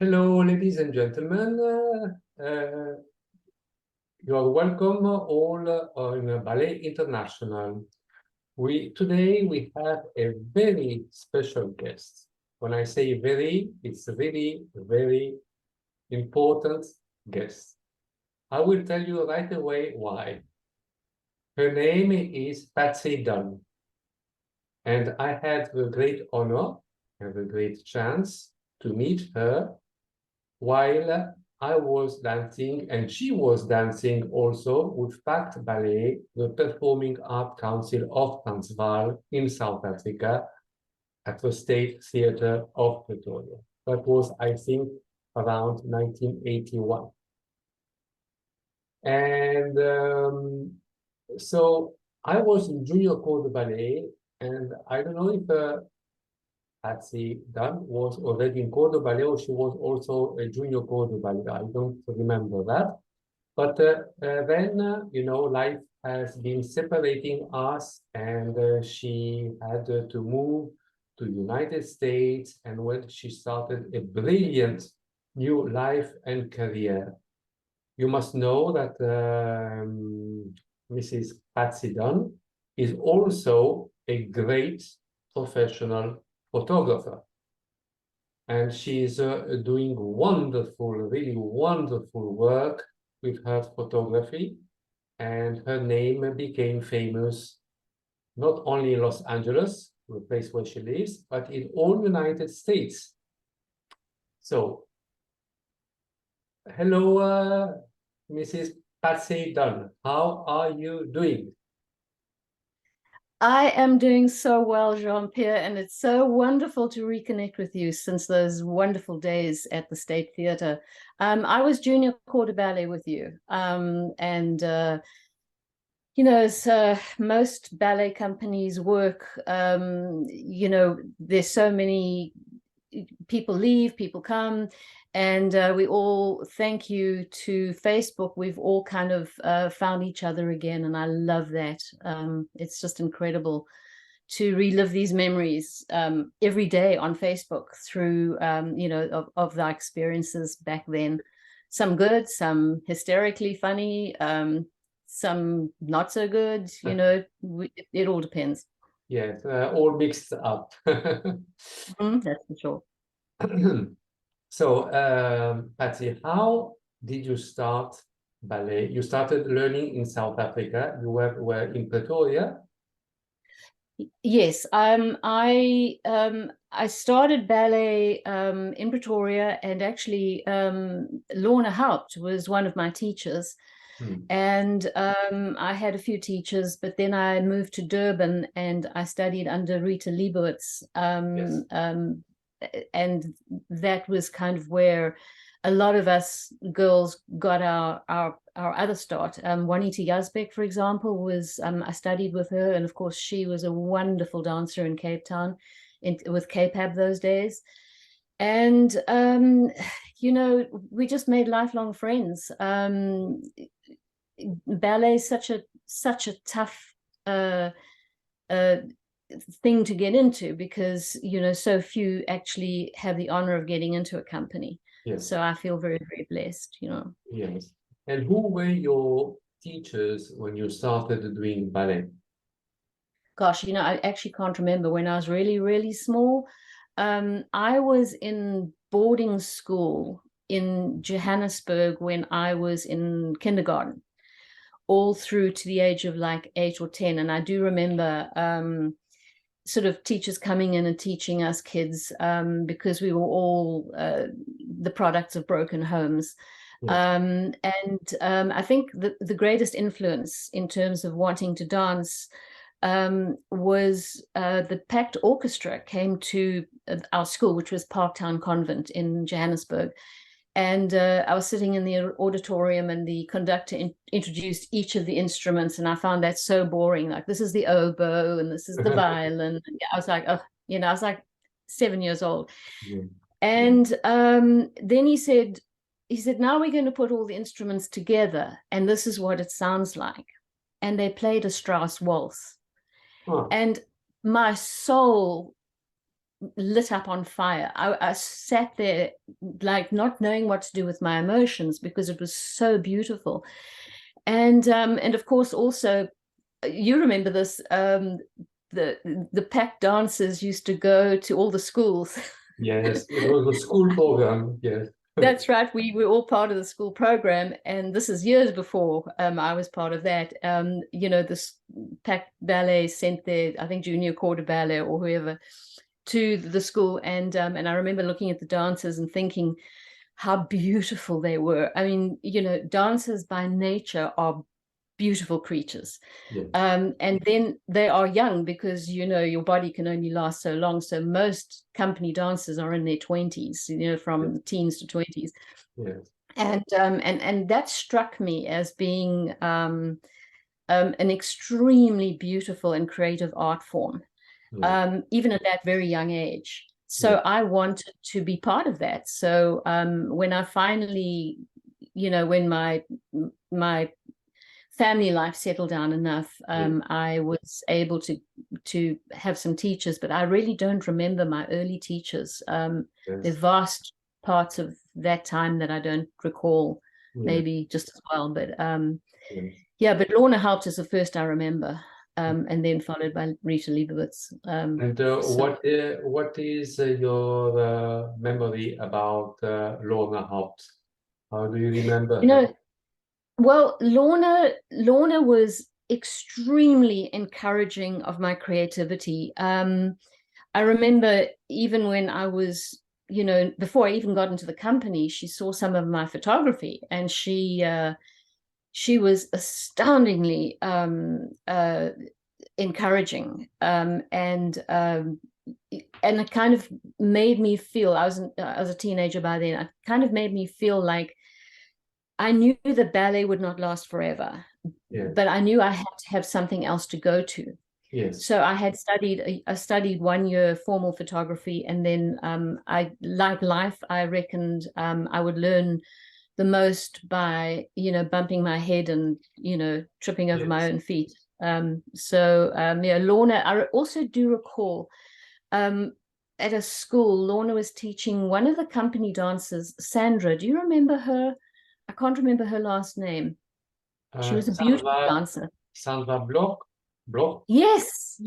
Hello, ladies and gentlemen. You are welcome all on Ballet International. Today we have a very special guest. When I say very, it's really very important guest. I will tell you right away why. Her name is Patsy Dunn, and I had the great honor and the great chance to meet her while I was dancing, and she was dancing also with PACT Ballet, the Performing Art Council of Transvaal in South Africa, at the State Theatre of Pretoria. That was, I think, around 1981. And so I was in junior corps de ballet, and I don't know if Patsy Dunn was already in corps de ballet, or she was also a junior corps de ballet. I don't remember that. But then, you know, life has been separating us, and she had to move to the United States, and when she started a brilliant new life and career. You must know that Mrs. Patsy Dunn is also a great professional photographer. And she's doing wonderful, really wonderful work with her photography. And her name became famous not only in Los Angeles, the place where she lives, but in all the United States. So, hello, Mrs. Patsy Dunn. How are you doing? I am doing so well, Jean-Pierre, and it's so wonderful to reconnect with you since those wonderful days at the State Theatre. I was junior corps de ballet with you, you know, as most ballet companies work, you know, there's so many people leave, people come, and we all, thank you to Facebook, we've all kind of found each other again, and I love that. It's just incredible to relive these memories every day on Facebook through, you know, of the experiences back then. Some good, some hysterically funny, some not so good, you know, it all depends. Yes, all mixed up. That's for sure. So, Patsy, how did you start ballet? You started learning in South Africa. You were in Pretoria. Yes, I started ballet in Pretoria, and actually Lorna Haupt was one of my teachers. And I had a few teachers, but then I moved to Durban and I studied under Rita Leibowitz. Yes. And that was kind of where a lot of us girls got our other start. Juanita Yazbek, for example, was I studied with her, and of course she was a wonderful dancer in Cape Town with K-Pab those days. And you know, we just made lifelong friends. Ballet is such a tough thing to get into, because, you know, so few actually have the honor of getting into a company. Yes. So I feel very, very blessed, you know. Yes. And who were your teachers when you started doing ballet? Gosh, you know, I actually can't remember. When I was really, really small, I was in boarding school in Johannesburg when I was in kindergarten, all through to the age of like 8 or 10. And I do remember sort of teachers coming in and teaching us kids, because we were all the products of broken homes. Yes. I think the greatest influence in terms of wanting to dance was the PACT orchestra came to our school, which was Parktown Convent in Johannesburg. And I was sitting in the auditorium, and the conductor introduced each of the instruments, and I found that so boring. Like, this is the oboe, and this is the violin. Yeah, I was like, oh, you know, I was like 7 years old. Yeah. And then he said, now we're going to put all the instruments together, and this is what it sounds like. And they played a Strauss waltz. Oh. And my soul lit up on fire. I sat there like not knowing what to do with my emotions because it was so beautiful. And of course also, you remember this, the PACT dancers used to go to all the schools. Yes, it was a school program. Yes. That's right. We were all part of the school program, and this is years before I was part of that. You know, this PACT ballet sent their, I think, junior quarter ballet or whoever to the school, and I remember looking at the dancers and thinking how beautiful they were. I mean, you know, dancers by nature are beautiful creatures. Yes. And then they are young because, you know, your body can only last so long. So most company dancers are in their 20s, you know, from Yes. teens to 20s. Yes. And that struck me as being an extremely beautiful and creative art form, Yes. even at that very young age. So Yes. I wanted to be part of that. So when I finally, you know, when my family life settled down enough, I was able to have some teachers, but I really don't remember my early teachers. There are vast parts of that time that I don't recall, maybe just as well. But yeah, but Lorna helped us the first I remember, and then followed by Rita Leibowitz. And what is your memory about Lorna Haupt? How do you remember you her? know, well, Lorna was extremely encouraging of my creativity. I remember even when I was, you know, before I even got into the company, she saw some of my photography, and she was astoundingly encouraging, and it kind of made me feel, I was a teenager by then. It kind of made me feel like I knew the ballet would not last forever, but I knew I had to have something else to go to. Yes. So I studied 1 year formal photography, and then I, like life, I reckoned I would learn the most by, you know, bumping my head and, you know, tripping over my own feet. Yeah, Lorna, I also do recall at a school, Lorna was teaching one of the company dancers, Sandra. Do you remember her? I can't remember her last name. She was a beautiful dancer. Sandra Bloch? Yes,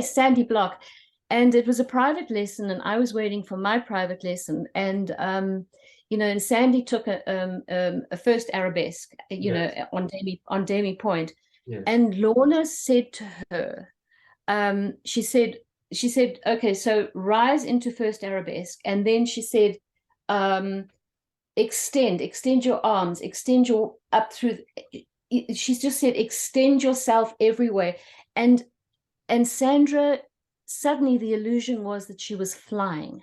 Sandy Block. And it was a private lesson, and I was waiting for my private lesson. And you know, and Sandy took a first arabesque, you know, on Demi Point. Yes. And Lorna said to her, she said, okay, so rise into first arabesque. And then she said, extend your arms, extend your up through. She's just said, extend yourself everywhere. And Sandra, suddenly the illusion was that she was flying.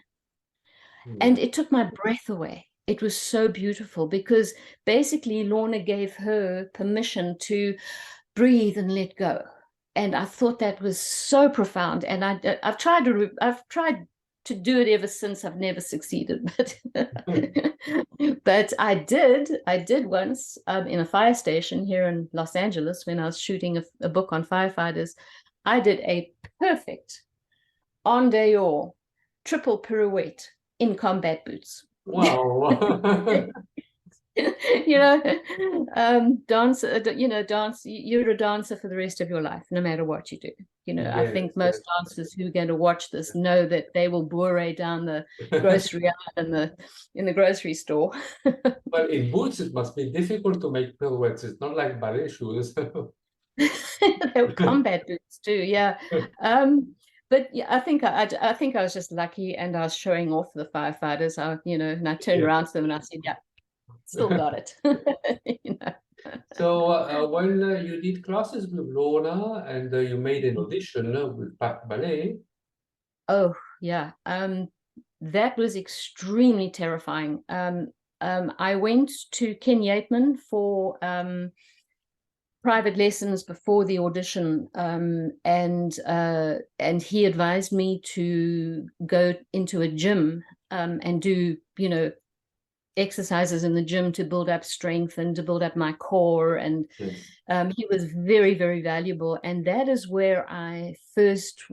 And it took my breath away. It was so beautiful because basically Lorna gave her permission to breathe and let go. And I thought that was so profound. And I've tried to do it ever since. I've never succeeded, but but I did once in a fire station here in Los Angeles when I was shooting a book on firefighters. I did a perfect en dehors triple pirouette in combat boots. Wow. You know, dance, you know, you're a dancer for the rest of your life, no matter what you do. You know, I think most dancers who are going to watch this know that they will bourre down the grocery aisle in the grocery store. Well, in boots, it must be difficult to make pirouettes. It's not like ballet shoes. They were combat boots too, yeah. But yeah, I think I was just lucky, and I was showing off the firefighters. You know, and I turned around to them and I said, "Yeah, still got it." You know. So when you did classes with Lorna and you made an audition with PACT Ballet. Oh yeah, that was extremely terrifying. I went to Ken Yateman for private lessons before the audition, and he advised me to go into a gym and do, you know, exercises in the gym to build up strength and to build up my core. And he was very, very valuable. And that is where I first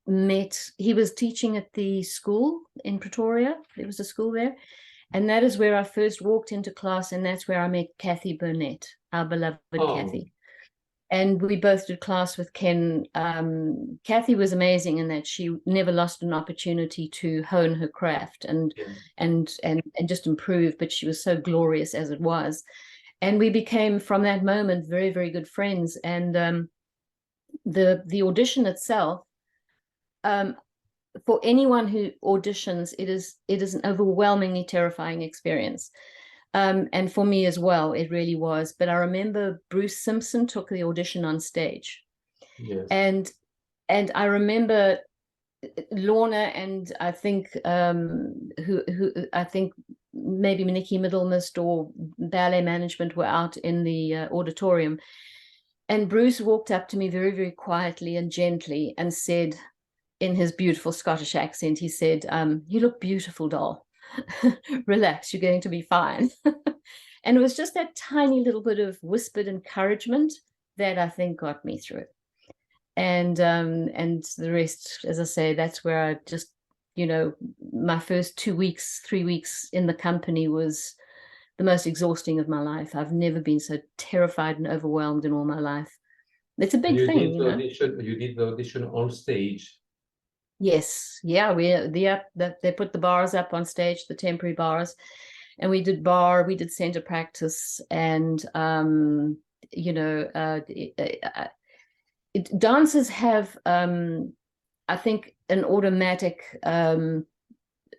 he was teaching at the school in Pretoria. There was a school there. And that is where I first walked into class, and that's where I met Kathy Burnett, our beloved Kathy. And we both did class with Ken. Kathy was amazing in that she never lost an opportunity to hone her craft and just improve, but she was so glorious as it was. And we became, from that moment, very, very good friends. And the audition itself, for anyone who auditions, it is an overwhelmingly terrifying experience. And for me as well, it really was. But I remember Bruce Simpson took the audition on stage. Yes. And I remember Lorna and I think who I think maybe Nikki Middlemist or ballet management were out in the auditorium. And Bruce walked up to me very, very quietly and gently and said, in his beautiful Scottish accent, he said, "You look beautiful, doll. Relax, you're going to be fine." And it was just that tiny little bit of whispered encouragement that I think got me through it. And the rest, as I say, that's where I just, my first 2 weeks, 3 weeks in the company was the most exhausting of my life. I've never been so terrified and overwhelmed in all my life. It's a big thing, You did the audition on stage. Yes, yeah, they put the bars up on stage, the temporary bars, and we did center practice, and dancers have I think an automatic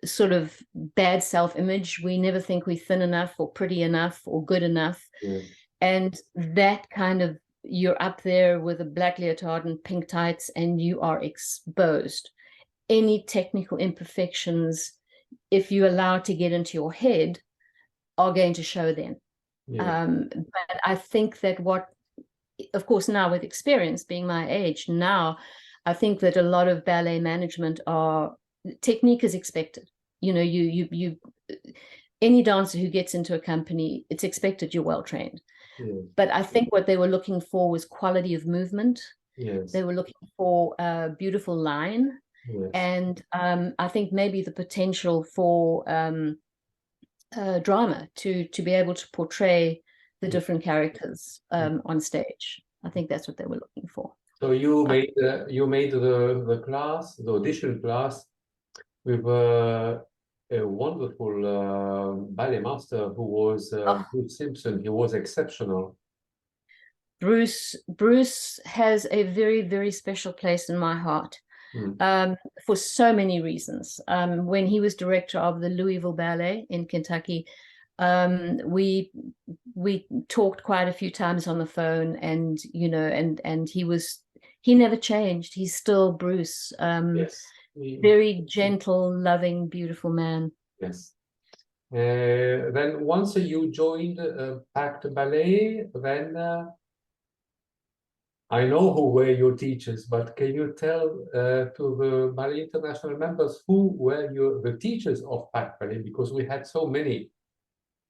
sort of bad self-image. We never think we're thin enough or pretty enough or good enough. Yeah. And that kind of, you're up there with a black leotard and pink tights and you are exposed. Any technical imperfections, if you allow it to get into your head, are going to show then. Yeah. But I think that of course, now with experience, being my age now, I think that a lot of ballet management technique is expected. Any dancer who gets into a company, it's expected you're well trained. Yeah. But I think what they were looking for was quality of movement. Yes. They were looking for a beautiful line. Yes. And I think maybe the potential for drama to be able to portray the different characters on stage. I think that's what they were looking for. So you made the class, the audition class, with a wonderful ballet master who was Bruce Simpson. He was exceptional. Bruce has a very, very special place in my heart. For so many reasons. When he was director of the Louisville Ballet in Kentucky, we talked quite a few times on the phone, and and he never changed. He's still Bruce. Yes. Very gentle, loving, beautiful man. Yes. Then once you joined PACT Ballet, then I know who were your teachers, but can you tell to the Ballet International members who were the teachers of PACT Ballet? Because we had so many.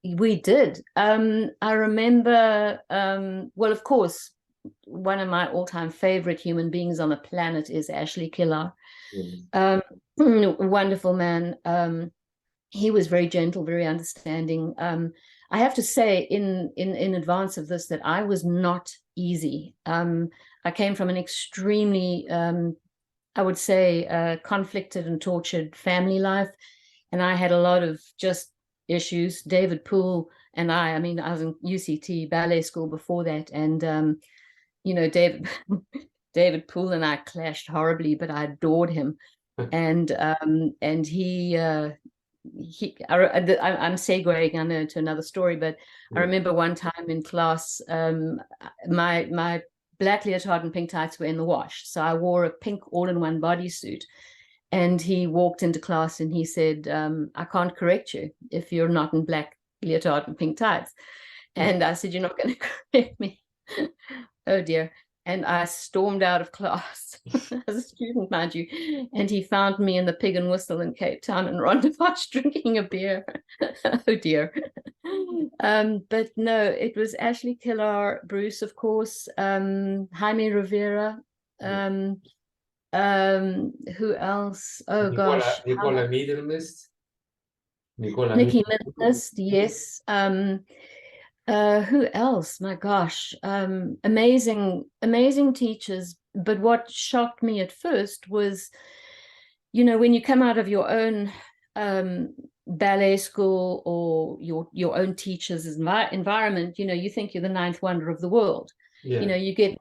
We did. I remember, well, of course, one of my all-time favorite human beings on the planet is Ashley Killar. Wonderful man. He was very gentle, very understanding. I have to say in advance of this that I was not easy. I came from an extremely, I would say, conflicted and tortured family life. And I had a lot of just issues. David Poole and I mean, I was in UCT ballet school before that. And, David Poole and I clashed horribly, but I adored him. And I'm segueing, I know, to another story, but I remember one time in class, my black leotard and pink tights were in the wash. So I wore a pink all-in-one bodysuit, and he walked into class and he said, "I can't correct you if you're not in black leotard and pink tights." And I said, "You're not going to correct me?" Oh dear. And I stormed out of class as a student, mind you. And he found me in the Pig and Whistle in Cape Town and Rondebosch drinking a beer. Oh dear. But no, it was Ashley Killar, Bruce, of course, Jaime Rivera, Who else? Oh gosh, Nicola Middlemist. Nicola Nikki Middlemist. Minist, yes. Who else? My gosh, amazing teachers. But what shocked me at first was, when you come out of your own ballet school or your own teacher's environment, you think you're the ninth wonder of the world. Yeah. You get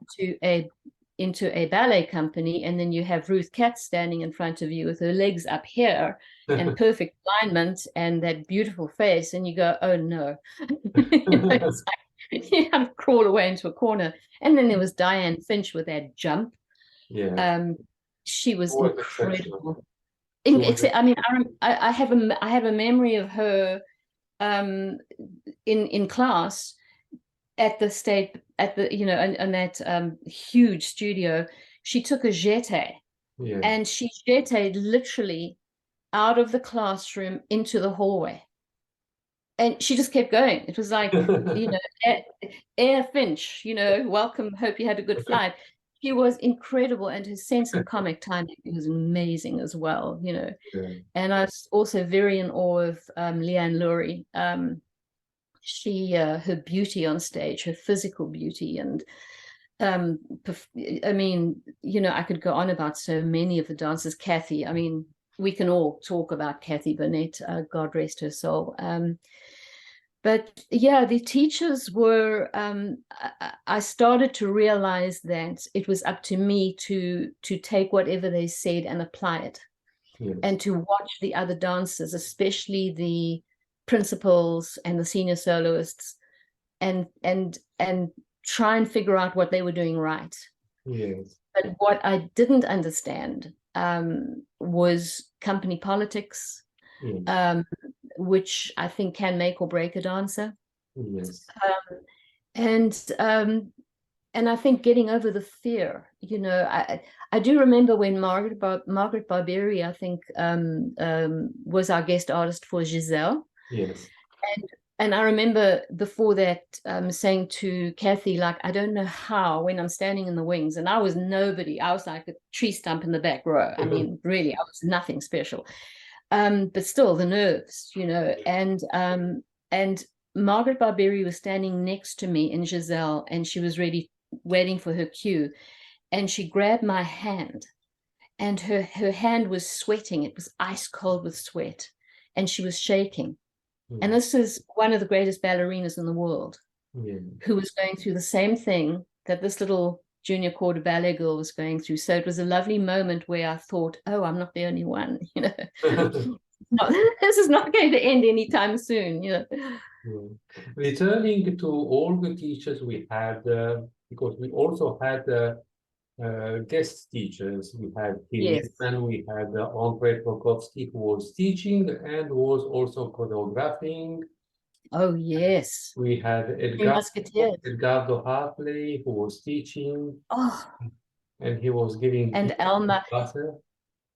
into a ballet company, and then you have Ruth Katz standing in front of you with her legs up here and perfect alignment and that beautiful face, and you go, oh no. It's like, you have to crawl away into a corner. And then there was Diane Finch with that jump. Yeah. She was incredible. I mean, I have a memory of her in class at the in that huge studio. She took a jeté, and she jetéed literally out of the classroom into the hallway, and she just kept going. It was like, Air Finch, welcome, hope you had a good flight. She was incredible, and her sense of comic timing was amazing as well, And I was also very in awe of Leanne Lurie. Her beauty on stage, her physical beauty, and I mean, I could go on about so many of the dancers. Kathy, I mean, we can all talk about Kathy Burnett, God rest her soul. But yeah, the teachers were, I started to realize that it was up to me to take whatever they said and apply it. Yes. And to watch the other dancers, especially the principals and the senior soloists, and try and figure out what they were doing right. Yes. But what I didn't understand was company politics. Yes. Which I think can make or break a dancer. Yes. And I think getting over the fear, I do remember when Margaret Barbieri, I think, was our guest artist for Giselle. Yes. And I remember before that saying to Kathy, like, I don't know how, when I'm standing in the wings, and I was nobody. I was like a tree stump in the back row. I mean, really, I was nothing special. But still the nerves, and Margaret Barbieri was standing next to me in Giselle, and she was ready, waiting for her cue. And she grabbed my hand, and her hand was sweating. It was ice cold with sweat, and she was shaking. And this is one of the greatest ballerinas in the world, who was going through the same thing that this little junior quarter ballet girl was going through. So it was a lovely moment where I thought, oh, I'm not the only one, this is not going to end anytime soon, Returning to all the teachers we had, because we also had guest teachers. We had Kim Nickman, we had Andrei Prokofsky, who was teaching and was also choreographing. Oh, yes. We had Edgardo Hartley, who was teaching. Oh. And he was giving... And Elma.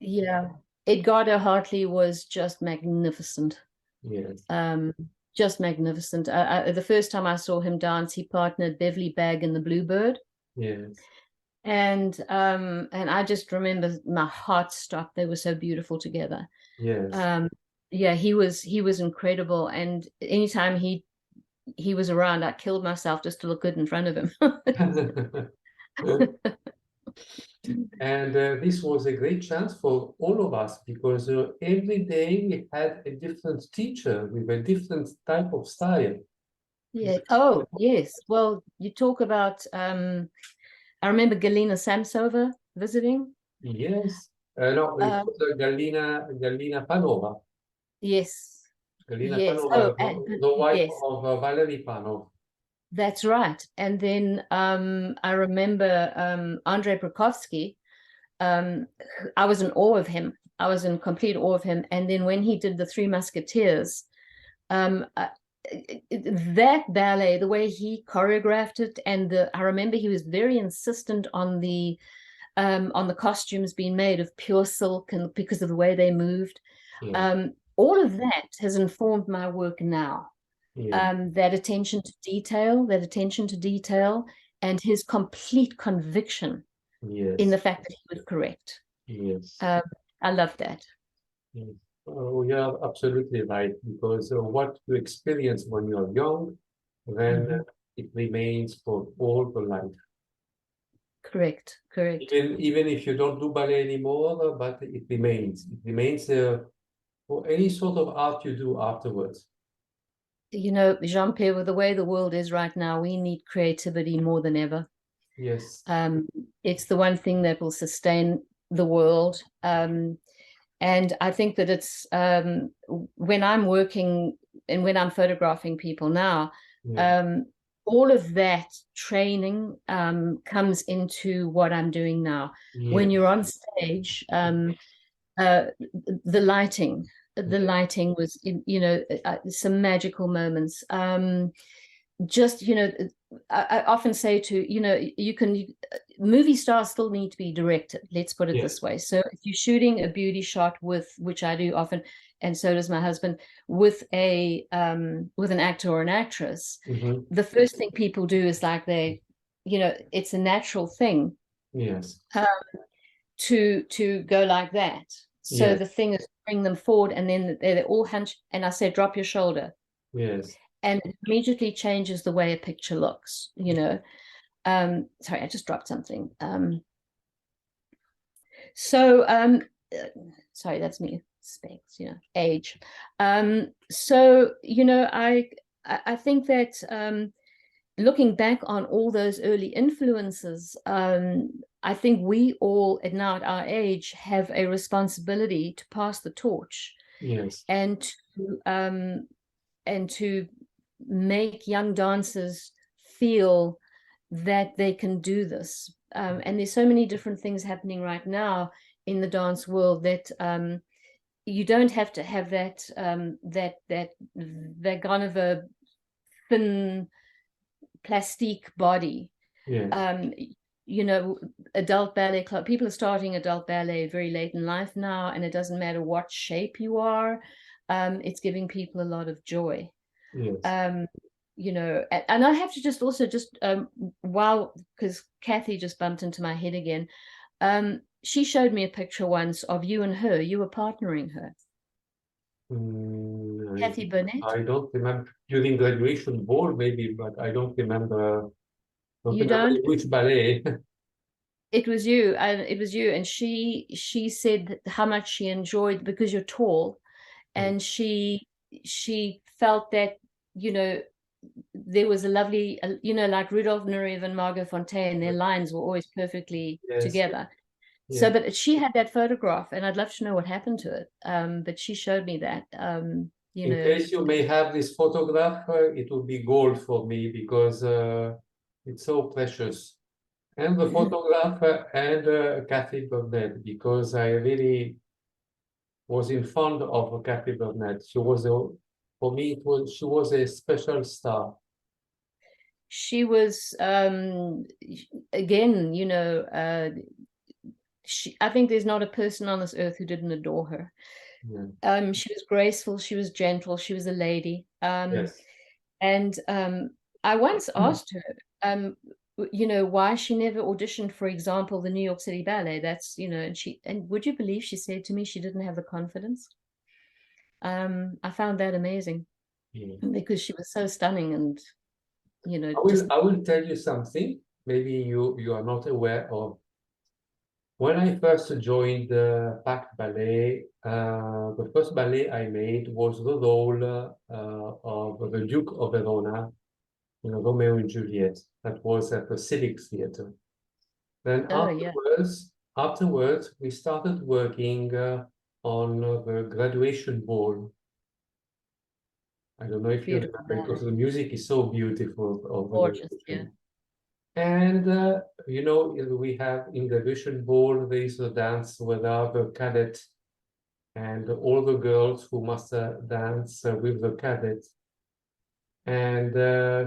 Yeah. Edgardo Hartley was just magnificent. Yes. Just magnificent. The first time I saw him dance, he partnered Beverly Bagg in The Bluebird. Yes. And I just remember my heart stopped. They were so beautiful together. Yes. Yeah, he was incredible. And anytime he was around, I killed myself just to look good in front of him. And this was a great chance for all of us, because every day we had a different teacher with a different type of style. Yeah. Oh, yes. Well, you talk about, I remember Galina Samsova visiting. Yes. No, it was Galina Panova. Yes. Galina Panova, the wife of Valerie Panov. That's right. And then I remember Andrei Prokofsky. I was in awe of him. I was in complete awe of him. And then when he did the Three Musketeers, that ballet, the way he choreographed it, and I remember he was very insistent on the costumes being made of pure silk, and because of the way they moved. Yeah. All of that has informed my work now. Yeah. That attention to detail, and his complete conviction Yes. in the fact that he was correct. Yes. I love that. Yes. Oh, yeah, absolutely right. Because what you experience when you're young, then it remains for all the life. Correct. Even if you don't do ballet anymore, but it remains. It remains for any sort of art you do afterwards. You know, Jean-Pierre, with the way the world is right now, we need creativity more than ever. Yes. It's the one thing that will sustain the world. And I think that it's when I'm working and when I'm photographing people now, all of that training comes into what I'm doing now. When you're on stage, the lighting was, you know, some magical moments. Just, you know, I often say to, you know, movie stars still need to be directed, let's put it this way. So if you're shooting a beauty shot with, which I do often, and so does my husband, with an actor or an actress, the first thing people do is like you know, it's a natural thing to go like that. So the thing is bring them forward, and then they're all hunched, and I say drop your shoulder. Yes. And it immediately changes the way a picture looks, you know. Sorry, I just dropped something. Sorry, that's me, specs, you know, age. So, you know, I think that looking back on all those early influences, I think we all now at our age have a responsibility to pass the torch. Yes. And to make young dancers feel that they can do this. And there's so many different things happening right now in the dance world that you don't have to have that kind of a thin plastique body. You know, adult ballet club, people are starting adult ballet very late in life now, and it doesn't matter what shape you are. It's giving people a lot of joy. Yes. You know, and I have to just because Kathy just bumped into my head again. She showed me a picture once of you and her. You were partnering her. Kathy Burnett. I don't remember, during graduation ball maybe, but I don't remember. You don't? Which ballet? It was you, and she said how much she enjoyed, because you're tall, and she felt that, you know, there was a lovely, you know, like Rudolph Nureyev and Margot Fonteyn, their lines were always perfectly together. So, but she had that photograph, and I'd love to know what happened to it. But she showed me that. You know, in case you may have this photograph, it will be gold for me, because it's so precious. And the photographer and Kathy Burnett, because I really was in fond of Kathy Burnett. She was for me, she was a special star. She was again, you know, I think there's not a person on this earth who didn't adore her. She was graceful, she was gentle, she was a lady. And I once asked her, you know, why she never auditioned, for example, the New York City Ballet. That's, you know, and would you believe she said to me she didn't have the confidence? I found that amazing, because she was so stunning, and, you know, I will tell you something maybe you are not aware of. When I first joined the PACT Ballet, the first ballet I made was the role of the Duke of Verona, you know, Romeo and Juliet. That was at the Civic Theatre. Then afterwards, we started working on the graduation ball. I don't know if you remember, because the music is so beautiful. Gorgeous, yeah. And, you know, we have in the graduation ball, there is a dance without the cadet, and all the girls who must dance with the cadet. And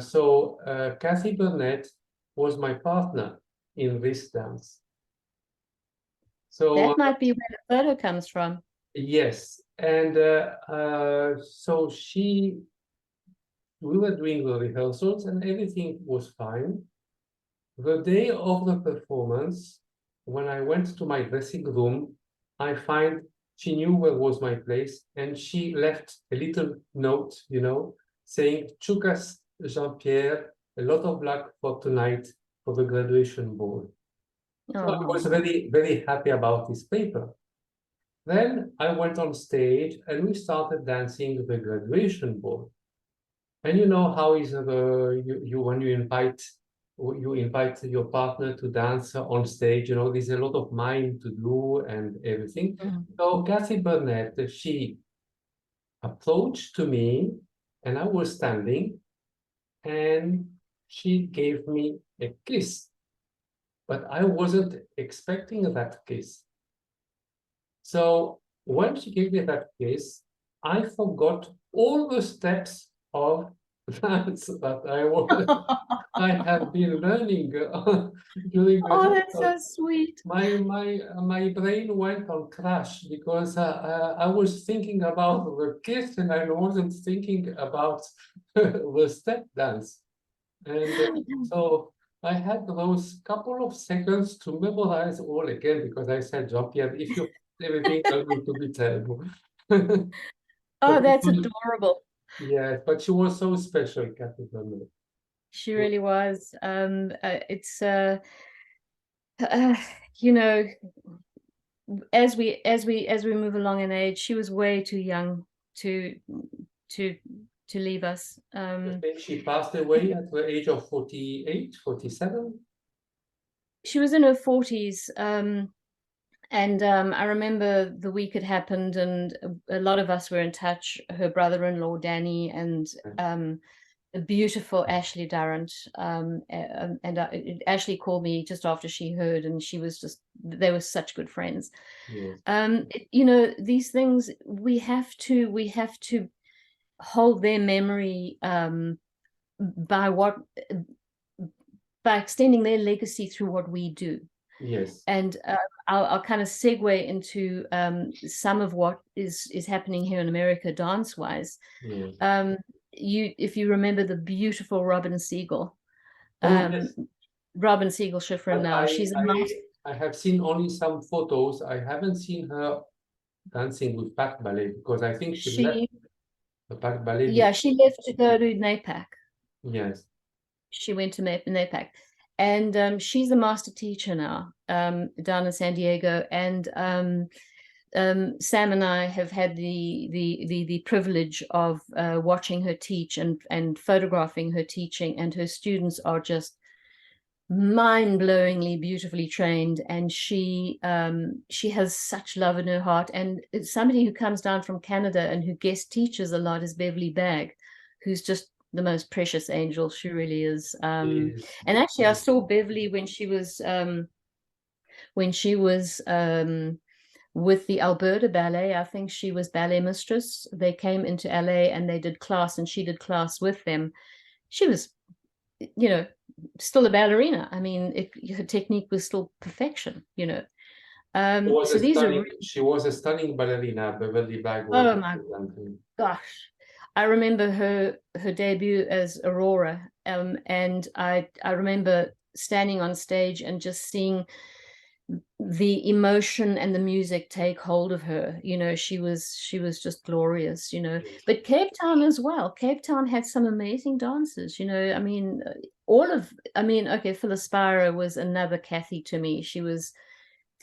so Kathy Burnett was my partner in this dance. So that might be where the photo comes from. Yes, and so we were doing the rehearsals, and everything was fine. The day of the performance, when I went to my dressing room, I find she knew where was my place, and she left a little note, you know, saying, Chukas Jean-Pierre, a lot of luck for tonight for the graduation ball. So I was Oh. very, very happy about this paper. Then I went on stage and we started dancing the graduation ball. And you know how is you when you invite your partner to dance on stage, you know, there's a lot of mime to do and everything. Mm. So Kathy Burnett, she approached to me and I was standing and she gave me a kiss, but I wasn't expecting that kiss. So when she gave me that kiss, I forgot all the steps of dance that I have been learning during the Oh, day. that's so sweet. My brain went on crash because I was thinking about the kiss and I wasn't thinking about the step dance. And so I had those couple of seconds to memorize all again because I said, Jean-Pierre, if you everything are going to be terrible. Oh, But it that's was, adorable. yeah, but she was so special, Kathy Dunn. She really was. It's uh, you know, as we move along in age, she was way too young to to to leave us. I think she passed away at the age of 48, 47. She was in her 40s. And I remember the week it happened, and a lot of us were in touch. Her brother-in-law, Danny, and the beautiful Ashley Durrant. And Ashley called me just after she heard, and they were such good friends. Yes. These things we have to hold their memory by extending their legacy through what we do. Yes. And I'll kind of segue into some of what is happening here in America dance-wise. Yes. If you remember the beautiful Robin Siegel, Oh, yes. Robin Siegel Schifrin But now, she's a master. I have seen only some photos. I haven't seen her dancing with PACT Ballet because I think she left the PACT Ballet. Yeah, she left to go to NAPAC. Yes. She went to NAPAC, and she's a master teacher now down in San Diego. And Sam and I have had the privilege of watching her teach and photographing her teaching, and her students are just mind-blowingly beautifully trained, and she has such love in her heart. And it's somebody who comes down from Canada and who guest teaches a lot is Beverly Bagg, who's just the most precious angel. She really is. And actually I saw Beverly when she was with the Alberta Ballet. I think she was ballet mistress. They came into LA and they did class, and she did class with them. She was, still a ballerina. I mean, her technique was still perfection, So she was a stunning ballerina. Beverly Bagg was. Oh my gosh. I remember her debut as Aurora, and I remember standing on stage and just seeing the emotion and the music take hold of her. She was just glorious. But Cape Town as well. Cape Town had some amazing dancers. I mean, okay, Phyllis Spira was another Kathy to me. She was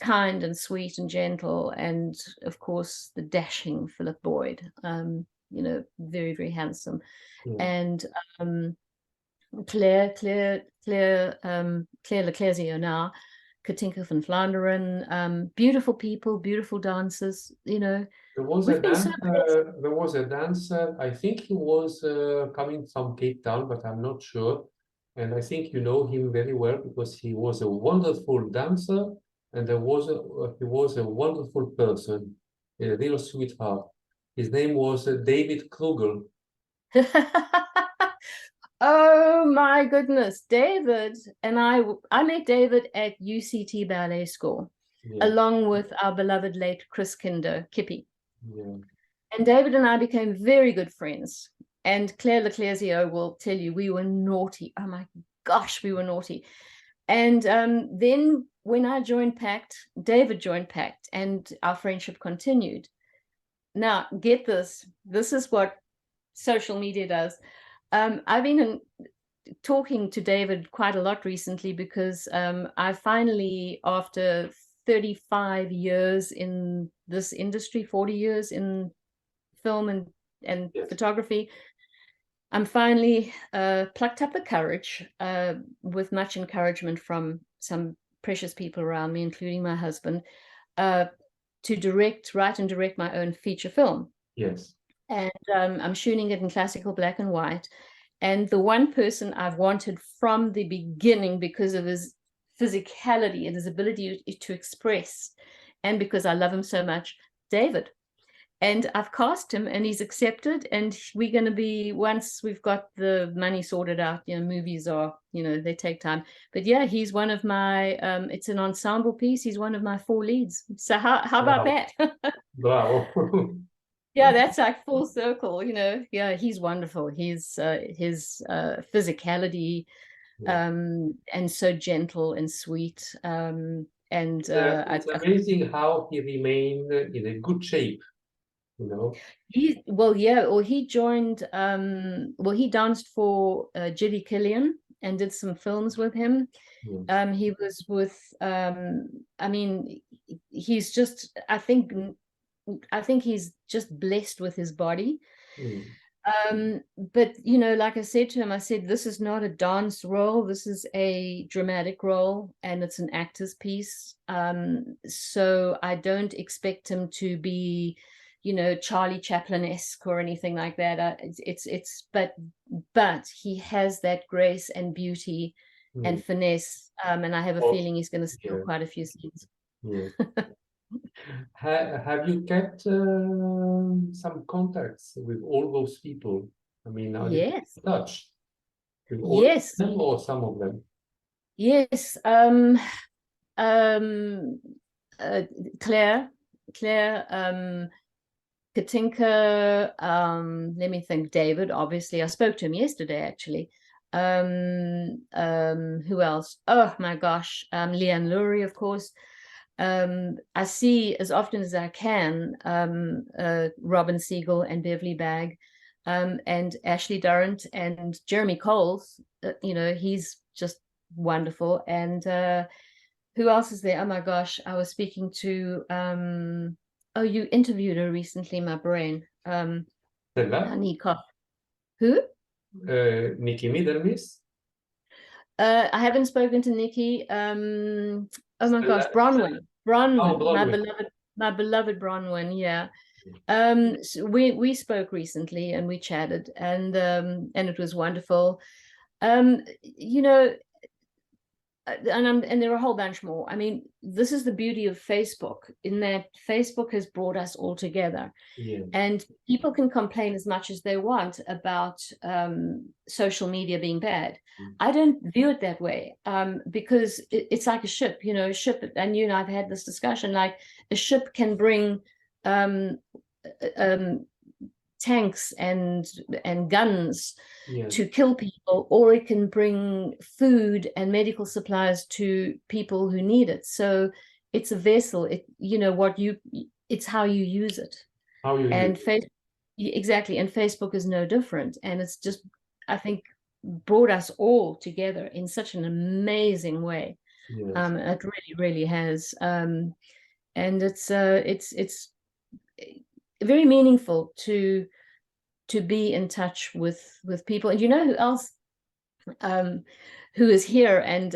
kind and sweet and gentle, and of course the dashing Philip Boyd, very, very handsome. And Claire Leclerc now, Katinka van Vlaanderen, beautiful people, beautiful dancers. There was a dancer. I think he was coming from Cape Town, but I'm not sure. And I think you know him very well because he was a wonderful dancer, and he was a wonderful person, a real sweetheart. His name was David Krugel. Oh my goodness, David and I met David at UCT Ballet School, along with our beloved late Chris Kinder, Kippy. Yeah. And David and I became very good friends. And Claire Leclerc will tell you we were naughty. Oh my gosh, we were naughty. And then when I joined PACT, David joined PACT, and our friendship continued. Now, get this. This is what social media does. I've been talking to David quite a lot recently because I finally, after 35 years in this industry, 40 years in film and Yes. photography, I'm finally plucked up the courage, with much encouragement from some precious people around me, including my husband, to write and direct my own feature film. Yes. And I'm shooting it in classical black and white. And the one person I've wanted from the beginning, because of his physicality and his ability to express, and because I love him so much, David. And I've cast him, and he's accepted. And we're going to be, once we've got the money sorted out, movies are, they take time. But yeah, he's one of my, it's an ensemble piece. He's one of my 4 leads. So how about that? Wow. Yeah, that's like full circle, Yeah, he's wonderful. His physicality, and so gentle and sweet. It's amazing how he remained in a good shape, He joined. He danced for Judy Killian and did some films with him. Yes. He was with. He's just. I think he's just blessed with his body. But like I said to him, I said, this is not a dance role, this is a dramatic role, and it's an actor's piece. So I don't expect him to be, Charlie Chaplin-esque or anything like that. But he has that grace and beauty and finesse, and I have a feeling he's going to steal quite a few scenes. Yeah. Have you kept some contacts with all those people? I mean, are you in touch with all of them or some of them? Yes. Claire, Katinka, let me think, David, obviously. I spoke to him yesterday, actually. Who else? Oh my gosh, Leanne Lurie, of course. I see as often as I can Robin Siegel and Beverly Bagg, and Ashley Durrant and Jeremy Coles. He's just wonderful. And who else is there? Oh my gosh, I was speaking to you interviewed her recently, my brain. Honey Cough. Who? Nikki Middlemiss. I haven't spoken to Nikki. Oh my gosh, Bronwyn, my beloved Bronwyn. Yeah. So we spoke recently and we chatted, and it was wonderful. And there are a whole bunch more. I mean, this is the beauty of Facebook, in that Facebook has brought us all together. Yeah. And people can complain as much as they want about social media being bad. I don't view it that way, because it's like a ship, a ship, and you and I've had this discussion, like a ship can bring tanks and guns to kill people, or it can bring food and medical supplies to people who need it. So it's a vessel. It's how you use it. Exactly. And Facebook is no different. And it's just, I think, brought us all together in such an amazing way. Yes. It really, really has. And it's very meaningful to be in touch with people. And who else who is here and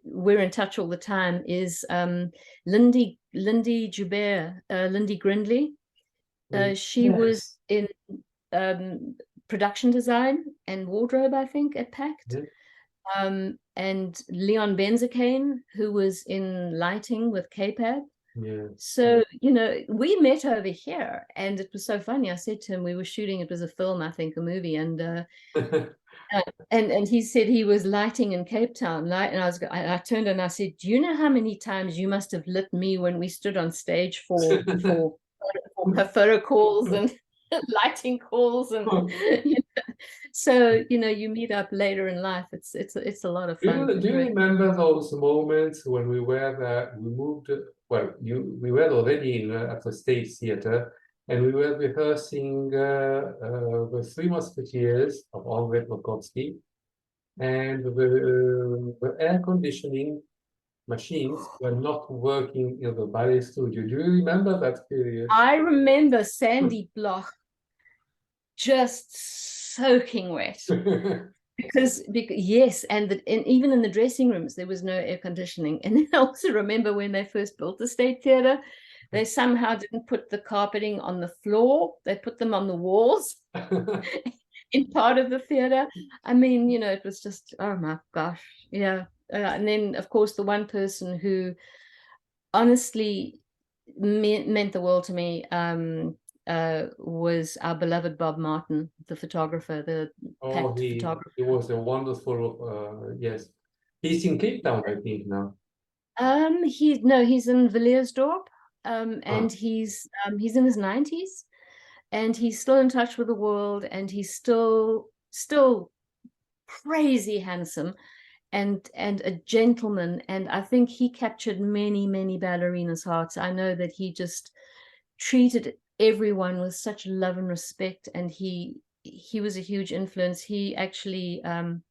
we're in touch all the time is Lindy Joubert, Lindy Grindley. She was in production design and wardrobe, I think, at PACT. And Leon Benzakane, who was in lighting with KPAD. Yeah. So, we met over here, and it was so funny. I said to him, we were shooting, it was a film, I think, a movie, and and he said he was lighting in Cape Town. And I turned and I said, do you know how many times you must have lit me when we stood on stage for photo calls? And lighting calls and you know, so you know you meet up later in life. It's a lot of fun. Do you remember those moments when we moved? Well, we were already at the State Theatre, and we were rehearsing the Three Musketeers of André Prokofsky, and the air conditioning machines were not working in the ballet studio. Do you remember that period? I remember Sandy Bloch just soaking wet. Because yes, and even in the dressing rooms there was no air conditioning. And then I also remember when they first built the State Theatre, they somehow didn't put the carpeting on the floor; they put them on the walls in part of the theatre. I mean, you know, it was just, oh my gosh, yeah. And then of course the one person who honestly meant the world to me was our beloved Bob Martin, the photographer, the PACT photographer. He was a wonderful, yes. He's in Cape Town, I think, now. He's in Villiersdorp, and he's in his 90s, and he's still in touch with the world, and he's still crazy handsome and a gentleman. And I think he captured many ballerinas' hearts. I know that he just treated everyone with such love and respect, and he was a huge influence. He actually and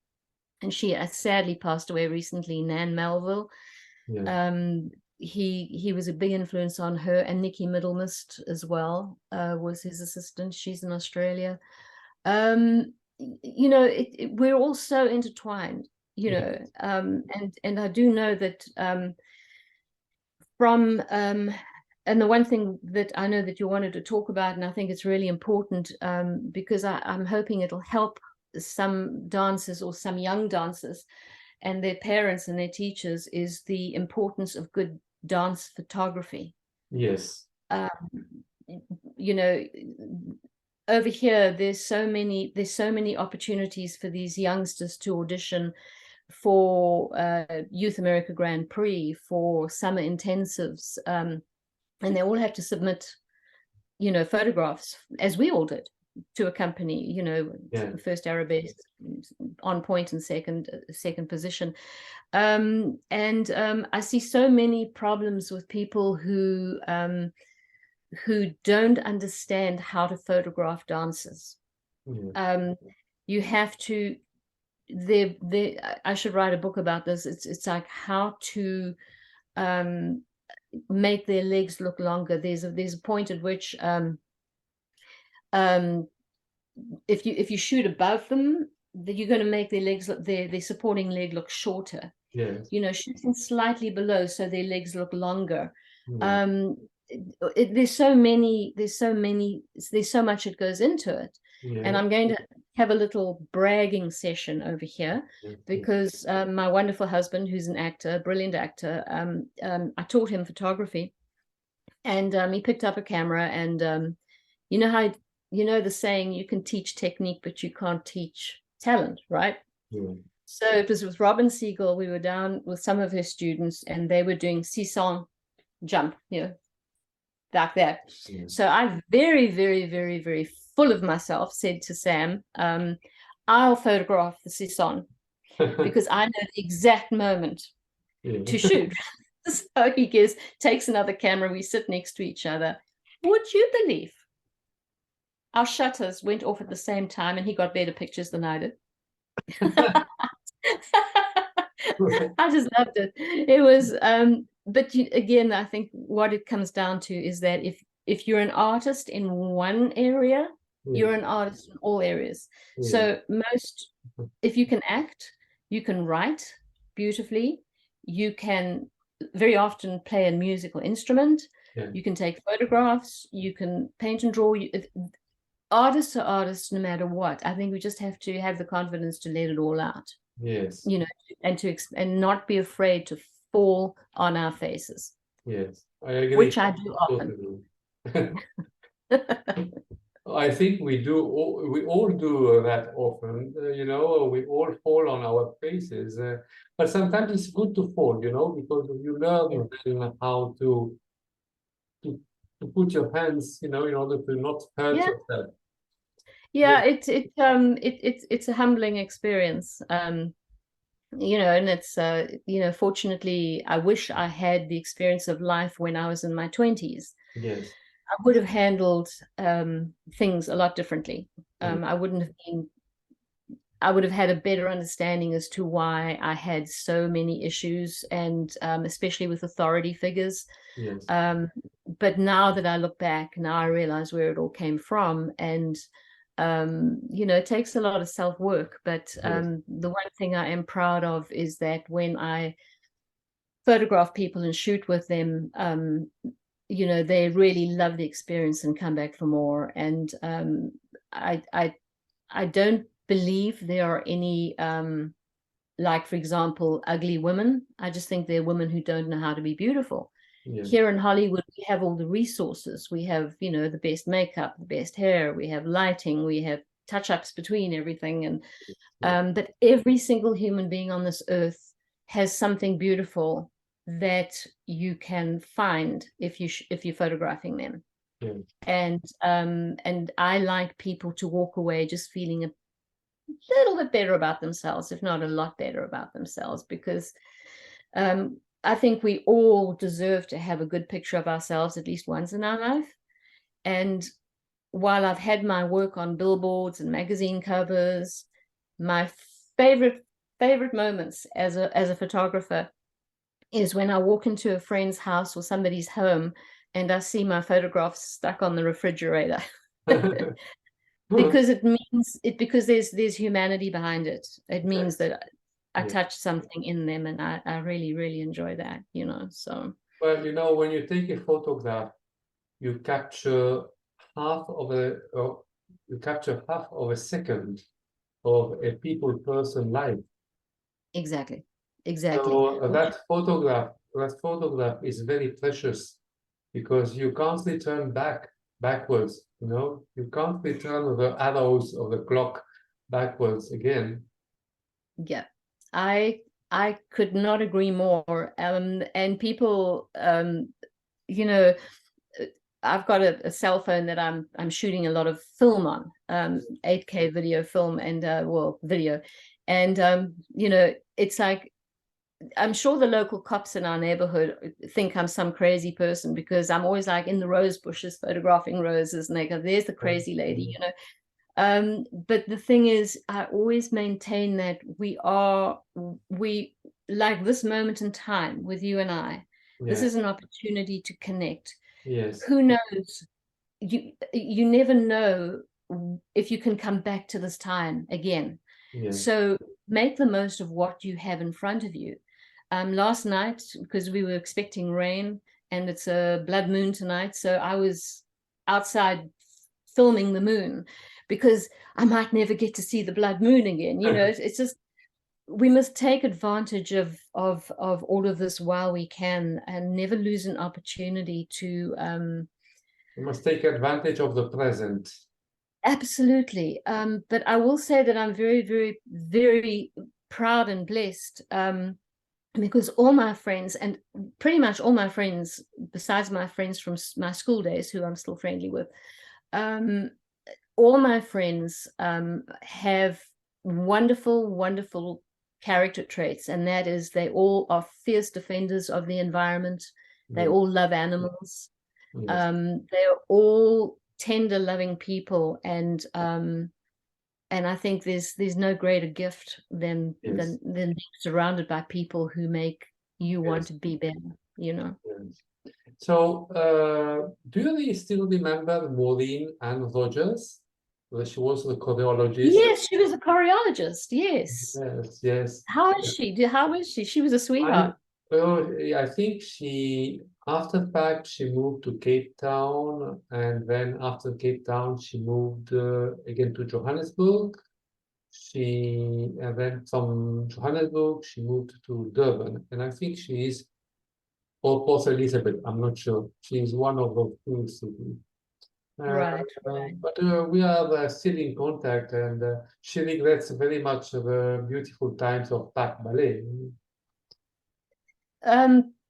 she sadly passed away recently, Nan Melville. Yeah. He was a big influence on her, and Nikki Middlemist as well was his assistant. She's in Australia. You know, we're all so intertwined, you know. And I do know that from and the one thing that I know that you wanted to talk about, and I think it's really important, because I'm hoping it'll help some dancers or some young dancers and their parents and their teachers, is the importance of good dance photography. Yes. You know, over here there's so many opportunities for these youngsters to audition for Youth America Grand Prix, for summer intensives, and they all have to submit, you know, photographs, as we all did, to accompany, you know, first arabesque, on point, and second position. I see so many problems with people who don't understand how to photograph dancers. You have to, I should write a book about this. It's like how to make their legs look longer. There's a point at which if you shoot above them, that you're going to make their legs look, their supporting leg look shorter. Yes. You know, shooting slightly below so their legs look longer. There's so much that goes into it. And I'm going to have a little bragging session over here, because my wonderful husband, who's an actor, brilliant actor, I taught him photography, and he picked up a camera, and you know how, you know the saying, you can teach technique but you can't teach talent, right? So it was with Robin Siegel. We were down with some of her students, and they were doing 600 jump, you know, like that. So I very full of myself said to Sam, I'll photograph the 600 because I know the exact moment to shoot. So he takes another camera, we sit next to each other. Would you believe our shutters went off at the same time, and he got better pictures than I did? I just loved it. It was but again, I think what it comes down to is that if you're an artist in one area, you're an artist in all areas. So if you can act, you can write beautifully, you can very often play a musical instrument, you can take photographs, you can paint and draw. Artists are artists no matter what. I think we just have to have the confidence to let it all out. Yes. You know, and not be afraid to fall on our faces. Yes, I agree. Which I do often. I think we all do that often. You know, we all fall on our faces. But sometimes it's good to fall, you know, because you learn then how to to put your hands, in order to not hurt Yeah. yourself. Yeah, it's a humbling experience. And it's fortunately, I wish I had the experience of life when I was in my 20s. Yes. I would have handled things a lot differently. Mm. I would have had a better understanding as to why I had so many issues, and especially with authority figures. Yes. But now that I look back, now I realize where it all came from, and it takes a lot of self-work. But the one thing I am proud of is that when I photograph people and shoot with them, they really love the experience and come back for more. And I don't believe there are any like, for example, ugly women. I just think they're women who don't know how to be beautiful. Yes. Here in Hollywood, we have all the resources. We have, the best makeup, the best hair, we have lighting, we have touch-ups between everything. And but every single human being on this earth has something beautiful that you can find if you're photographing them. Yeah. And I like people to walk away just feeling a little bit better about themselves, if not a lot better about themselves, because I think we all deserve to have a good picture of ourselves at least once in our life. And while I've had my work on billboards and magazine covers, my favorite moments as a photographer is when I walk into a friend's house or somebody's home and I see my photographs stuck on the refrigerator. Because there's humanity behind it. It means that I touched something in them, and I really, really enjoy that, so. Well, when you take a photograph, you capture half of a second of a person life. Exactly. So that photograph is very precious, because you can't return backwards. You can't return the arrows of the clock backwards again. Yeah, I could not agree more. And people, I've got a cell phone that I'm shooting a lot of film on, 8K video film, and video, and it's like, I'm sure the local cops in our neighborhood think I'm some crazy person, because I'm always like in the rose bushes photographing roses, and they go, "There's the crazy lady," But the thing is, I always maintain that we like this moment in time with you and I. This is an opportunity to connect. Yes. Who knows? You never know if you can come back to this time again. Yes. So make the most of what you have in front of you. Last night, because we were expecting rain, and it's a blood moon tonight, so I was outside filming the moon, because I might never get to see the blood moon again. It's just, we must take advantage of all of this while we can, and never lose an opportunity to You must take advantage of the present. Absolutely. But I will say that I'm very, very, very proud and blessed, because all my friends, and pretty much all my friends, besides my friends from my school days, who I'm still friendly with, all my friends have wonderful, wonderful character traits, and that is, they all are fierce defenders of the environment. They all love animals. They're all tender, loving people, and I think there's no greater gift than being surrounded by people who make you want to be better. So, do you still remember Maureen Ann Rogers? Well, she was the choreologist. Yes, she was a choreologist. Yes. Yes. How is she? How is she? She was a sweetheart. I think after PACT, she moved to Cape Town, and then after Cape Town, she moved again to Johannesburg. And then from Johannesburg, she moved to Durban, and I think she is, or Port Elizabeth, I'm not sure. She is one of those two cities. Right. But we are still in contact, and she regrets very much the beautiful times of PACT Ballet.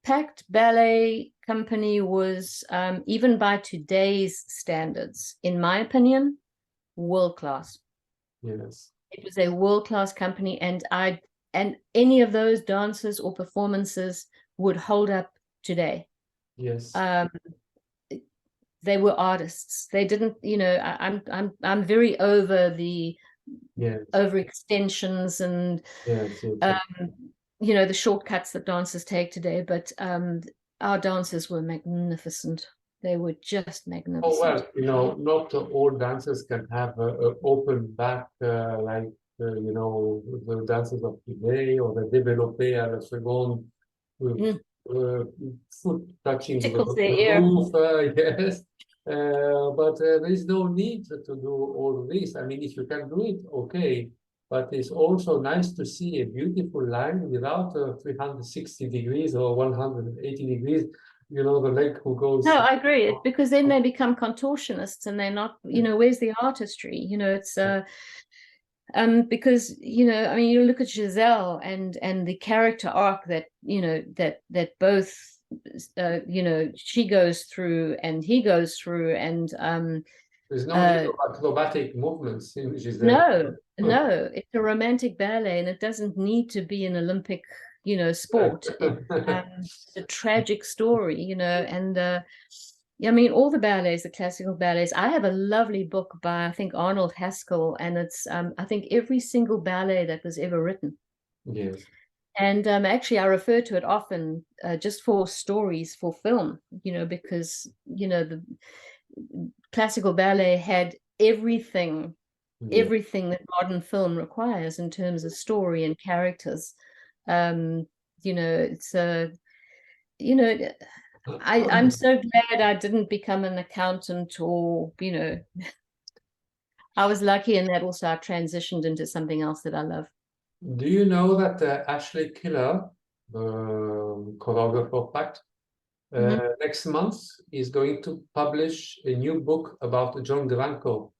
PACT Ballet Company was, even by today's standards, in my opinion, world class. Yes. It was a world class company, and any of those dances or performances would hold up today. Yes. They were artists. They didn't, I'm very over the overextensions and the shortcuts that dancers take today, but our dancers were magnificent. They were just magnificent. Oh, well, not all dancers can have an open back like the dancers of today, or the développé à la seconde with foot touching the roof. Yes. But there is no need to do all this. I mean, if you can do it, okay. But it's also nice to see a beautiful line without 360 degrees or 180 degrees. The leg who goes. No, I agree. Because then they become contortionists, and they're not. Where's the artistry? It's because I mean, you look at Giselle and the character arc that that both she goes through and he goes through, and there's no acrobatic movements in Giselle. No, it's a romantic ballet, and it doesn't need to be an Olympic sport. It's a tragic story, and I mean, all the ballets, the classical ballets. I have a lovely book by, I think, Arnold Haskell, and it's I think every single ballet that was ever written. Yes. And actually, I refer to it often just for stories for film, because the classical ballet had everything that modern film requires in terms of story and characters. It's I'm so glad I didn't become an accountant, or I was lucky in that also I transitioned into something else that I love. Do you know that Ashley Killer, the choreographer of PACT, next month is going to publish a new book about John Granco?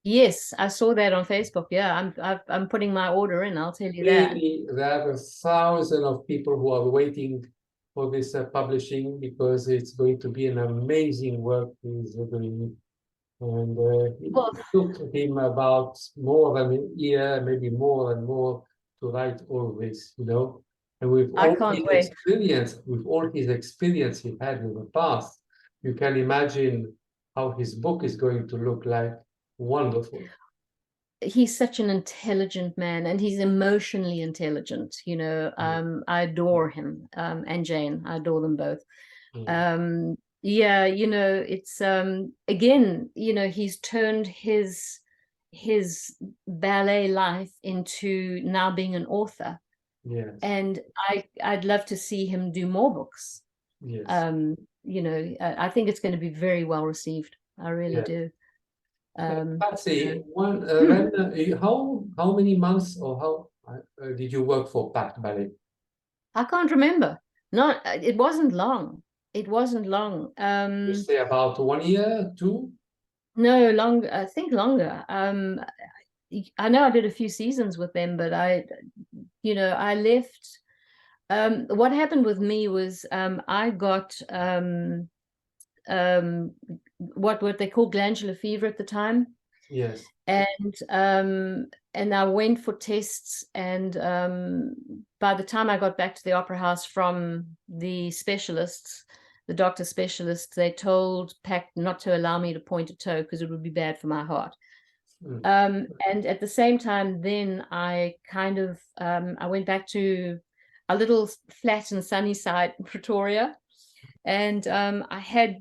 Yes, I saw that on Facebook. Yeah, I'm putting my order in. I'll tell you really, that. There are 1,000 of people who are waiting for this publishing, because it's going to be an amazing work he's doing. And it took him about more than a year, maybe more and more, to write all this, And with all his experience he had in the past, you can imagine how his book is going to look like. Wonderful. He's such an intelligent man, and he's emotionally intelligent. I adore him, and Jane. I adore them both. It's again, he's turned his ballet life into now being an author. Yes. And I'd love to see him do more books. Yes. I think it's going to be very well received. I really do. Patsy, how many months or how did you work for PACT Ballet? I can't remember. It wasn't long. It wasn't long. You say about 1 year, 2? No, longer. I think longer. I know I did a few seasons with them, but I left. What happened with me was I got what they call glandular fever at the time. Yes. And I went for tests, and by the time I got back to the opera house from the specialists, the doctor specialists, they told PACT not to allow me to point a toe because it would be bad for my heart. And at the same time, then I kind of I went back to a little flat and sunny side in Pretoria, and I had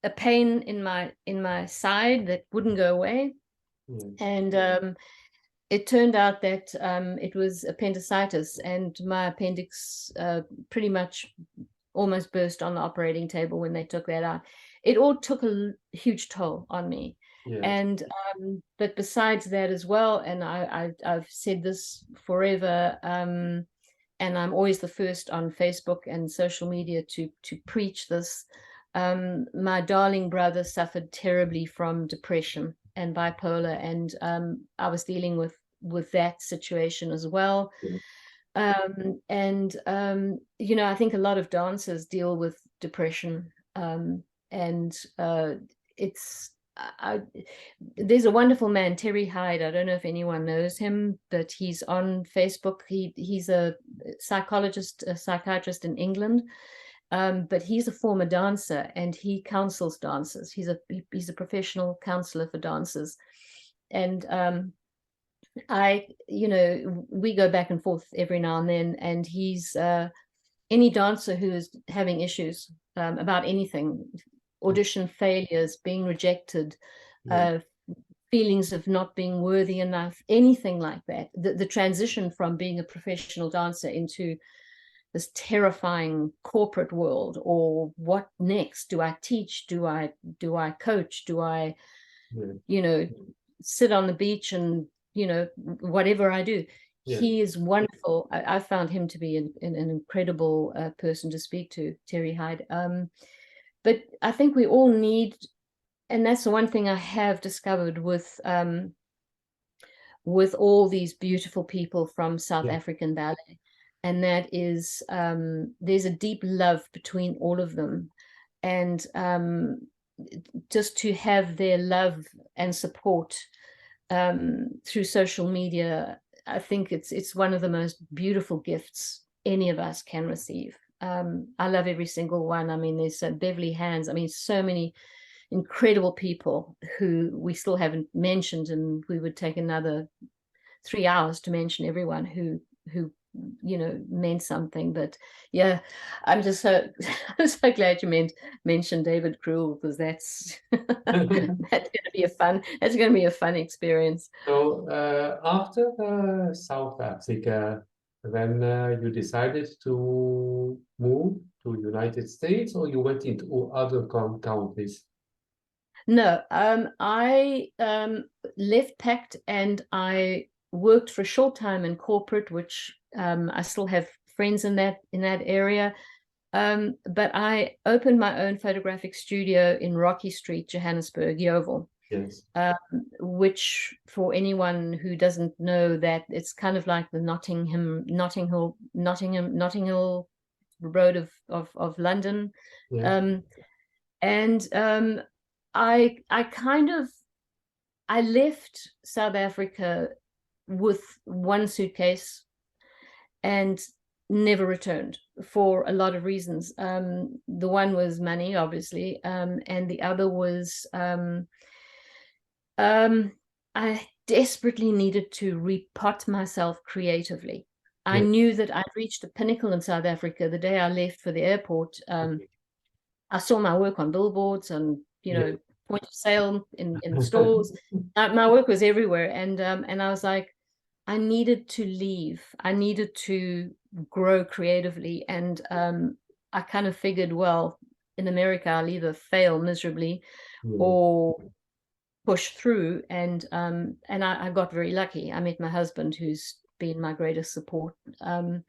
a pain in my side that wouldn't go away. And it turned out that it was appendicitis, and my appendix pretty much almost burst on the operating table when they took that out. It all took a huge toll on me. Yes. And but besides that as well, and I've said this forever, and I'm always the first on Facebook and social media to preach this. My darling brother suffered terribly from depression and bipolar, and I was dealing with that situation as well. You know, I think a lot of dancers deal with depression, and there's a wonderful man, Terry Hyde. I don't know if anyone knows him, but he's on Facebook. He's a psychiatrist in England, but he's a former dancer and he counsels dancers. He's a professional counselor for dancers, and you know, we go back and forth every now and then, and he's any dancer who is having issues about anything, audition failures, being rejected, feelings of not being worthy enough, anything like that. The transition from being a professional dancer into this terrifying corporate world, or what next? Do I teach? Do I coach? Do I, you know, sit on the beach and, you know, whatever I do? He is wonderful. I found him to be an incredible person to speak to, Terry Hyde. But I think we all need, and that's the one thing I have discovered with all these beautiful people from South African ballet, and that is there's a deep love between all of them, and just to have their love and support through social media, I think it's one of the most beautiful gifts any of us can receive. I love every single one. I mean, there's Beverly Hands. I mean, so many incredible people who we still haven't mentioned, and we would take another 3 hours to mention everyone who you know meant something. But yeah, I'm just so I'm so glad you mentioned David Krul, because that's that's going to be a fun experience. So after South Africa, then you decided to move to United States, or you went into other countries? No, I left PACT and I worked for a short time in corporate, which I still have friends in that area. But I opened my own photographic studio in Rocky Street, Johannesburg, Yeovil. Yes. Which, for anyone who doesn't know, that it's kind of like the Notting Hill Road of London. Yes. I left South Africa with one suitcase and never returned for a lot of reasons. The one was money, obviously, and the other was I desperately needed to repot myself creatively. I knew that I'd reached a pinnacle in South Africa the day I left for the airport. I saw my work on billboards and, you know, point of sale in stores. My work was everywhere, and I was like, I needed to leave. I needed to grow creatively, and I kind of figured, well, in America, I'll either fail miserably or push through. And I got very lucky. I met my husband, who's been my greatest support. And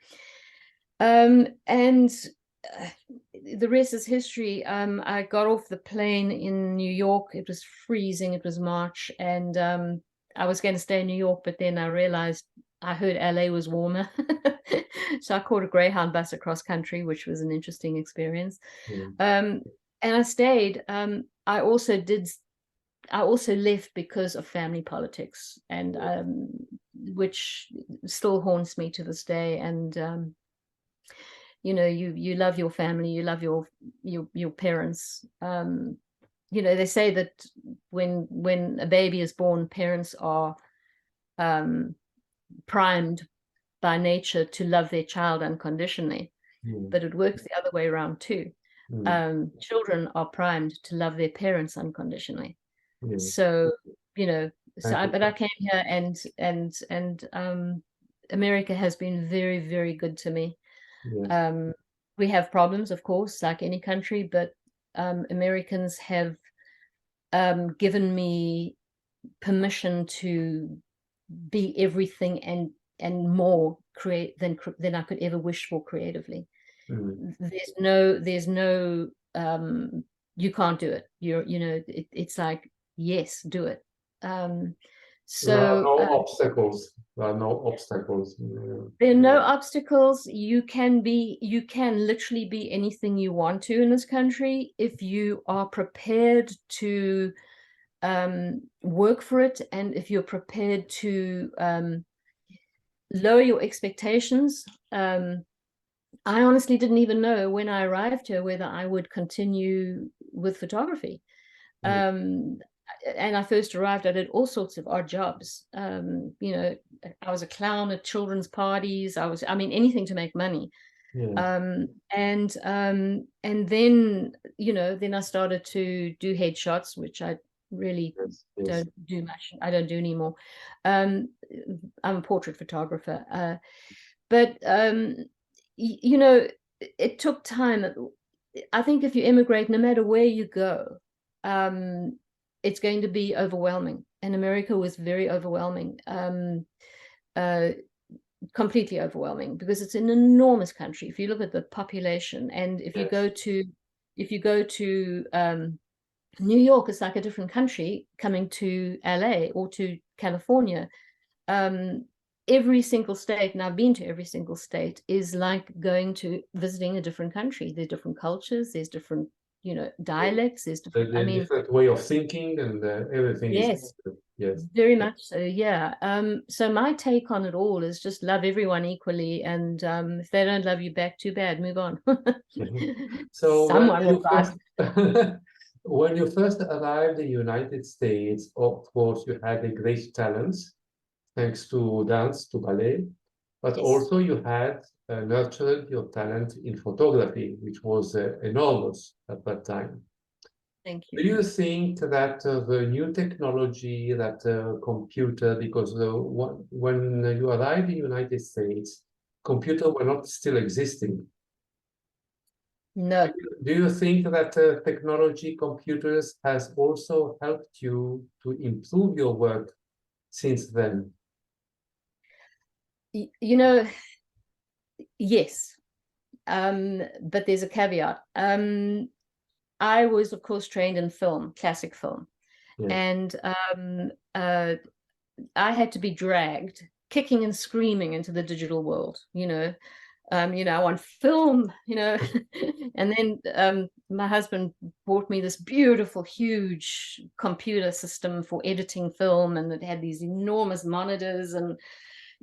the rest is history. I got off the plane in New York. It was freezing. It was March, and I was going to stay in New York, but then I realized I heard LA was warmer. So I caught a Greyhound bus across country, which was an interesting experience. And I stayed. I also left because of family politics, and which still haunts me to this day. And you know, you love your family, you love your parents. You know, they say that when a baby is born, parents are primed by nature to love their child unconditionally, but it works the other way around too. Children are primed to love their parents unconditionally. So, you know, but I came here, and America has been very, very good to me. We have problems, of course, like any country, but Americans have given me permission to be everything and more than I could ever wish for creatively. There's no you can't do it. You know, it's like, yes, do it. There are So no obstacles. There are no obstacles. there are no obstacles. You can literally be anything you want to in this country if you are prepared to work for it, and if you're prepared to lower your expectations. I honestly didn't even know when I arrived here whether I would continue with photography. And I first arrived, I did all sorts of odd jobs. You know, I was a clown at children's parties. I mean, anything to make money. Yeah. And then, you know, then I started to do headshots, which I really Yes, yes. don't do much. I don't do anymore. I'm a portrait photographer. But you know, it took time. I think if you immigrate, no matter where you go, it's going to be overwhelming. And America was very overwhelming, completely overwhelming, because it's an enormous country. If you look at the population, and if you go to New York, it's like a different country coming to LA or to California. Every single state, and I've been to every single state, is like visiting a different country. There's different cultures, there's different, you know, dialects, there's different, I mean, different way of thinking, and everything is different. Yes, very much so, yeah. So my take on it all is just love everyone equally, and if they don't love you back, too bad, move on. So Someone will die. when you first arrived in the United States, of course, you had a great talent, thanks to dance, to ballet, but Yes. also you had nurtured your talent in photography, which was enormous at that time. Thank Do you. you think that the new technology, that computer, because when you arrived in the United States, computers were not still existing. No. Do you think that technology, computers, has also helped you to improve your work since then? You know, yes. But there's a caveat. I was, of course, trained in film, classic film. Yeah. And I had to be dragged, kicking and screaming, into the digital world, you know, on film, you know. And then my husband bought me this beautiful, huge computer system for editing film, and it had these enormous monitors, and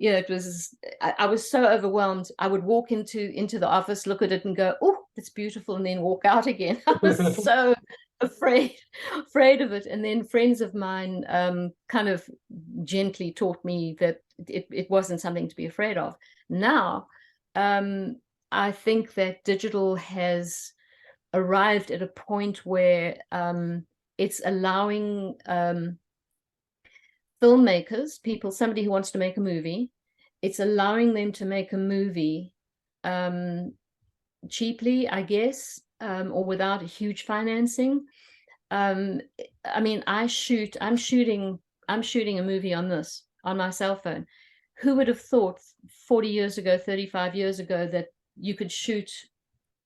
you know, it was, I was so overwhelmed. I would walk into the office, look at it and go, oh, that's beautiful, and then walk out again. I was so afraid of it. And then friends of mine kind of gently taught me that it wasn't something to be afraid of. Now, I think that digital has arrived at a point where it's allowing filmmakers, somebody who wants to make a movie, it's allowing them to make a movie cheaply, I guess, or without a huge financing. I mean, I'm shooting a movie on my cell phone. Who would have thought 40 years ago, 35 years ago, that you could shoot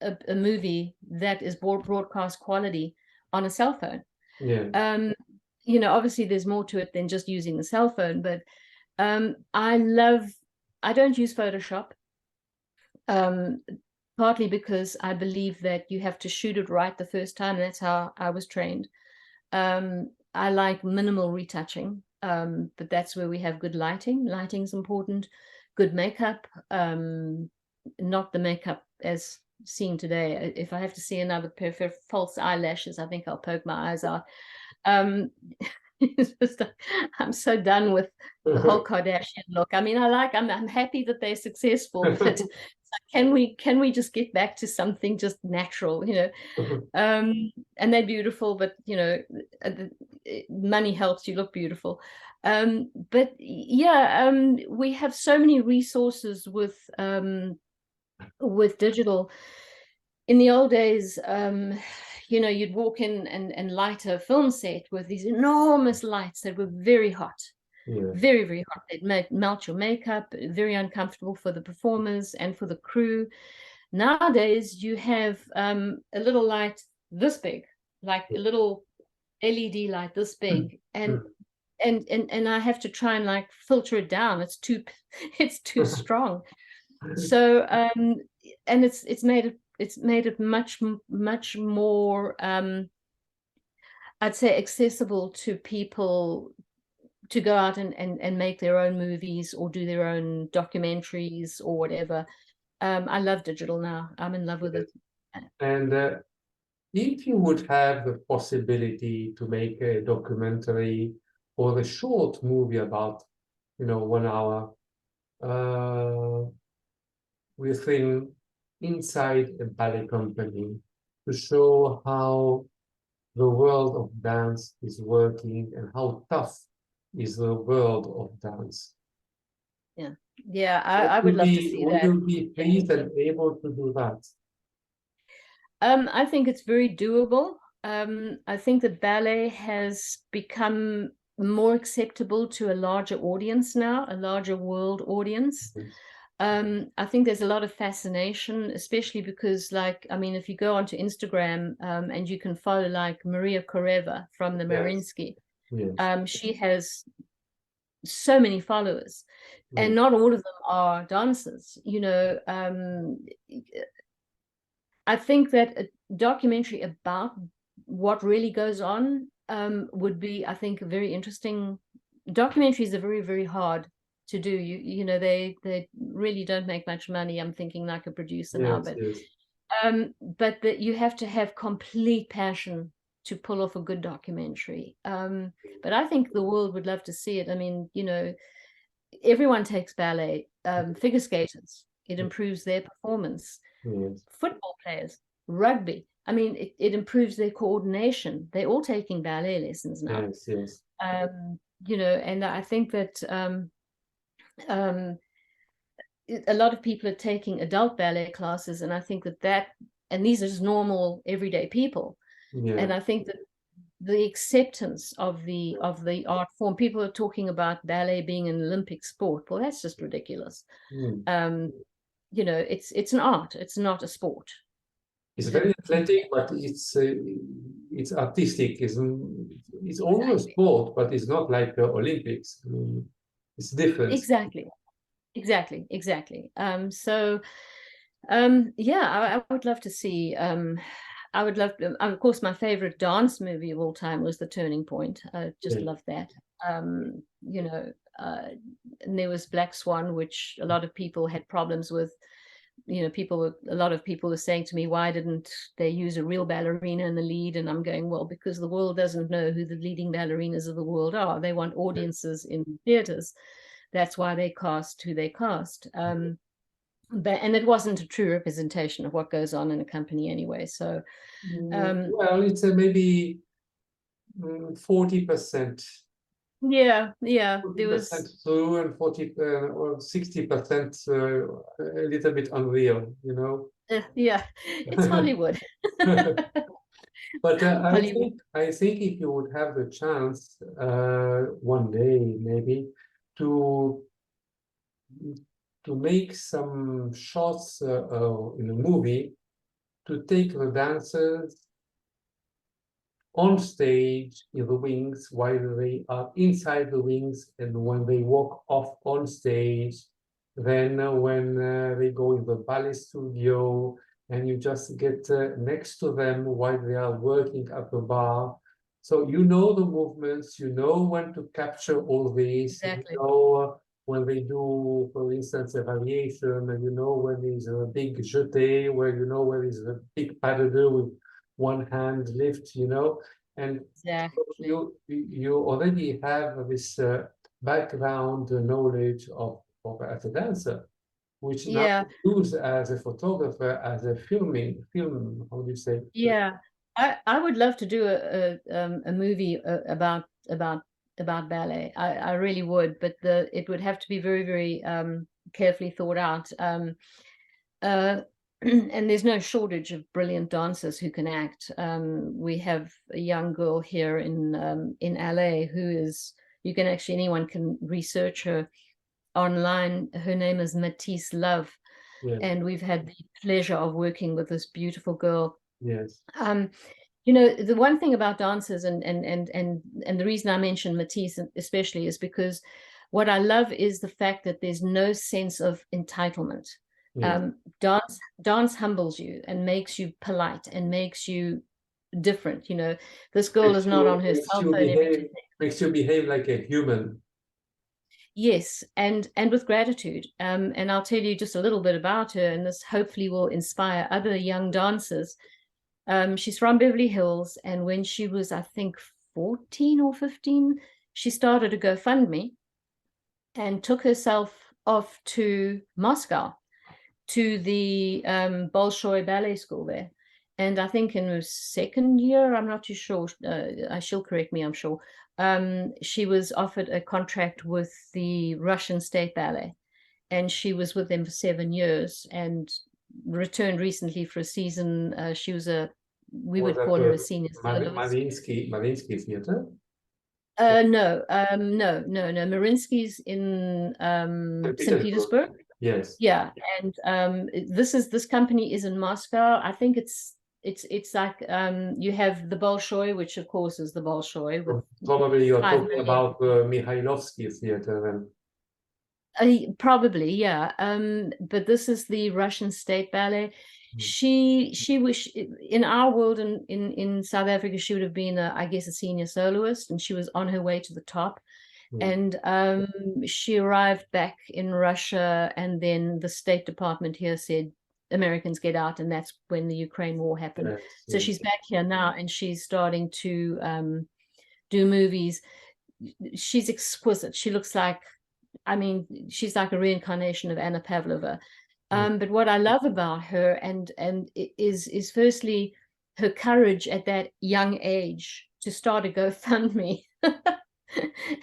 a movie that is broadcast quality on a cell phone? Yeah. You know, obviously there's more to it than just using the cell phone, but I don't use Photoshop, partly because I believe that you have to shoot it right the first time. That's how I was trained. I like minimal retouching, but that's where we have good lighting. Lighting's important. Good makeup, not the makeup as seen today. If I have to see another pair of false eyelashes, I think I'll poke my eyes out. It's just, I'm so done with the whole Kardashian look. I mean, I'm happy that they're successful, but can we just get back to something just natural, you know? And they're beautiful, but you know, money helps you look beautiful. But yeah, we have so many resources with digital. In the old days, you know, you'd walk in and light a film set with these enormous lights that were very hot. Yeah. Very, very hot. They'd melt your makeup, very uncomfortable for the performers and for the crew. Nowadays, you have a little light this big, like a little LED light this big, and and I have to try and like filter it down. It's too it's too strong. So and it's made it much more I'd say accessible to people to go out and make their own movies or do their own documentaries or whatever. I love digital now. I'm in love with it. And if you would have the possibility to make a documentary or a short movie about, 1 hour, within inside a ballet company to show how the world of dance is working and how tough is the world of dance. Yeah, I would love to see Would that. you be pleased and able to do that? I think it's very doable. I think that ballet has become more acceptable to a larger audience now, a larger world audience. I think there's a lot of fascination, especially because, like, I mean, if you go onto Instagram and you can follow like Maria Koreva from the Mariinsky, she has so many followers, and not all of them are dancers. I think that a documentary about what really goes on would be, I think, a very interesting. Documentaries are very, very hard to do. They really don't make much money. I'm thinking like a producer now, but that you have to have complete passion to pull off a good documentary. But I think the world would love to see it. I mean, everyone takes ballet. Figure skaters, it improves their performance. Football players, rugby. I mean, it improves their coordination. They're all taking ballet lessons now. And I think that a lot of people are taking adult ballet classes, and I think and these are just normal everyday people. And I think that the acceptance of the art form, people are talking about ballet being an Olympic sport. Well, that's just ridiculous. It's an art. It's not a sport. It's very athletic, but it's artistic. It's almost sport, but it's not like the Olympics. I mean, it's different. Exactly. So I would love to see. I would love. Of course, my favorite dance movie of all time was The Turning Point. I just love that. And there was Black Swan, which a lot of people had problems with. A lot of people were saying to me, why didn't they use a real ballerina in the lead? And I'm going, well, because the world doesn't know who the leading ballerinas of the world are. They want audiences in theaters. That's why they cast who they cast. And it wasn't a true representation of what goes on in a company anyway. So, well, it's maybe 40%. Yeah. There was true and 40 or 60% a little bit unreal, Yeah, it's Hollywood. But I think if you would have the chance one day maybe to make some shots in a movie, to take the dancers on stage in the wings while they are inside the wings, and when they walk off on stage, then when they go in the ballet studio and you just get next to them while they are working at the bar. So the movements, when to capture all these, Exactly. When they do, for instance, a variation, and when there's a big jeté, where where is a big pas de deux with one hand lift, and Exactly. you already have this background knowledge of as a dancer, which now use as a photographer, as a film, how do you say? Yeah, I would love to do a movie about ballet. I really would, but it would have to be very, very carefully thought out. And there's no shortage of brilliant dancers who can act. We have a young girl here in LA who is, anyone can research her online. Her name is Matisse Love. And we've had the pleasure of working with this beautiful girl. You know, the one thing about dancers, and the reason I mention Matisse especially, is because what I love is the fact that there's no sense of entitlement. Yes. Dance humbles you and makes you polite and makes you different. You know, this girl is not on her cell phone every 2 seconds. Makes you behave like a human. Yes, and with gratitude. And I'll tell you just a little bit about her, and this hopefully will inspire other young dancers. She's from Beverly Hills, and when she was, I think, 14 or 15, she started a GoFundMe and took herself off to Moscow, to the Bolshoi Ballet School there. And I think in her second year, I'm not too sure, she'll correct me, I'm sure, she was offered a contract with the Russian State Ballet. And she was with them for 7 years and returned recently for a season. She was we would call her a senior soloist. Mariinsky Theatre? No. Mariinsky's in St. Petersburg. Yes. Yeah, and this company is in Moscow. I think it's like you have the Bolshoi, which of course is the Bolshoi. Probably you're talking about Mihailovsky Theatre then. Probably, yeah. But this is the Russian State Ballet. She was in our world, in South Africa, she would have been I guess a senior soloist, and she was on her way to the top. And she arrived back in Russia, and then the State Department here said, Americans get out, and that's when the Ukraine war happened. Yes, so she's back here now, and she's starting to do movies. She's exquisite. She looks like, I mean, she's like a reincarnation of Anna Pavlova. But what I love about her and is firstly her courage at that young age to start a GoFundMe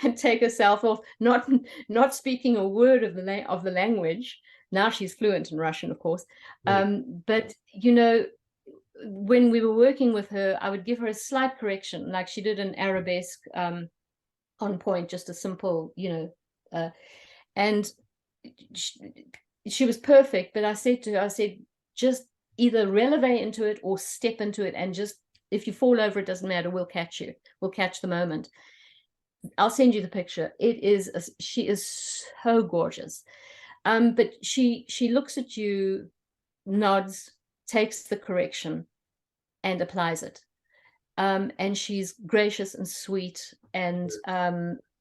and take herself off, not speaking a word of the language. Now she's fluent in Russian, of course. But you know, when we were working with her, I would give her a slight correction, like she did an arabesque on point, just a simple, you know, and she was perfect. But I said to her, just either releve into it or step into it, and just, if you fall over, it doesn't matter, we'll catch you, we'll catch the moment. I'll send you the picture. She is so gorgeous. But she looks at you, nods, takes the correction and applies it. And she's gracious and sweet and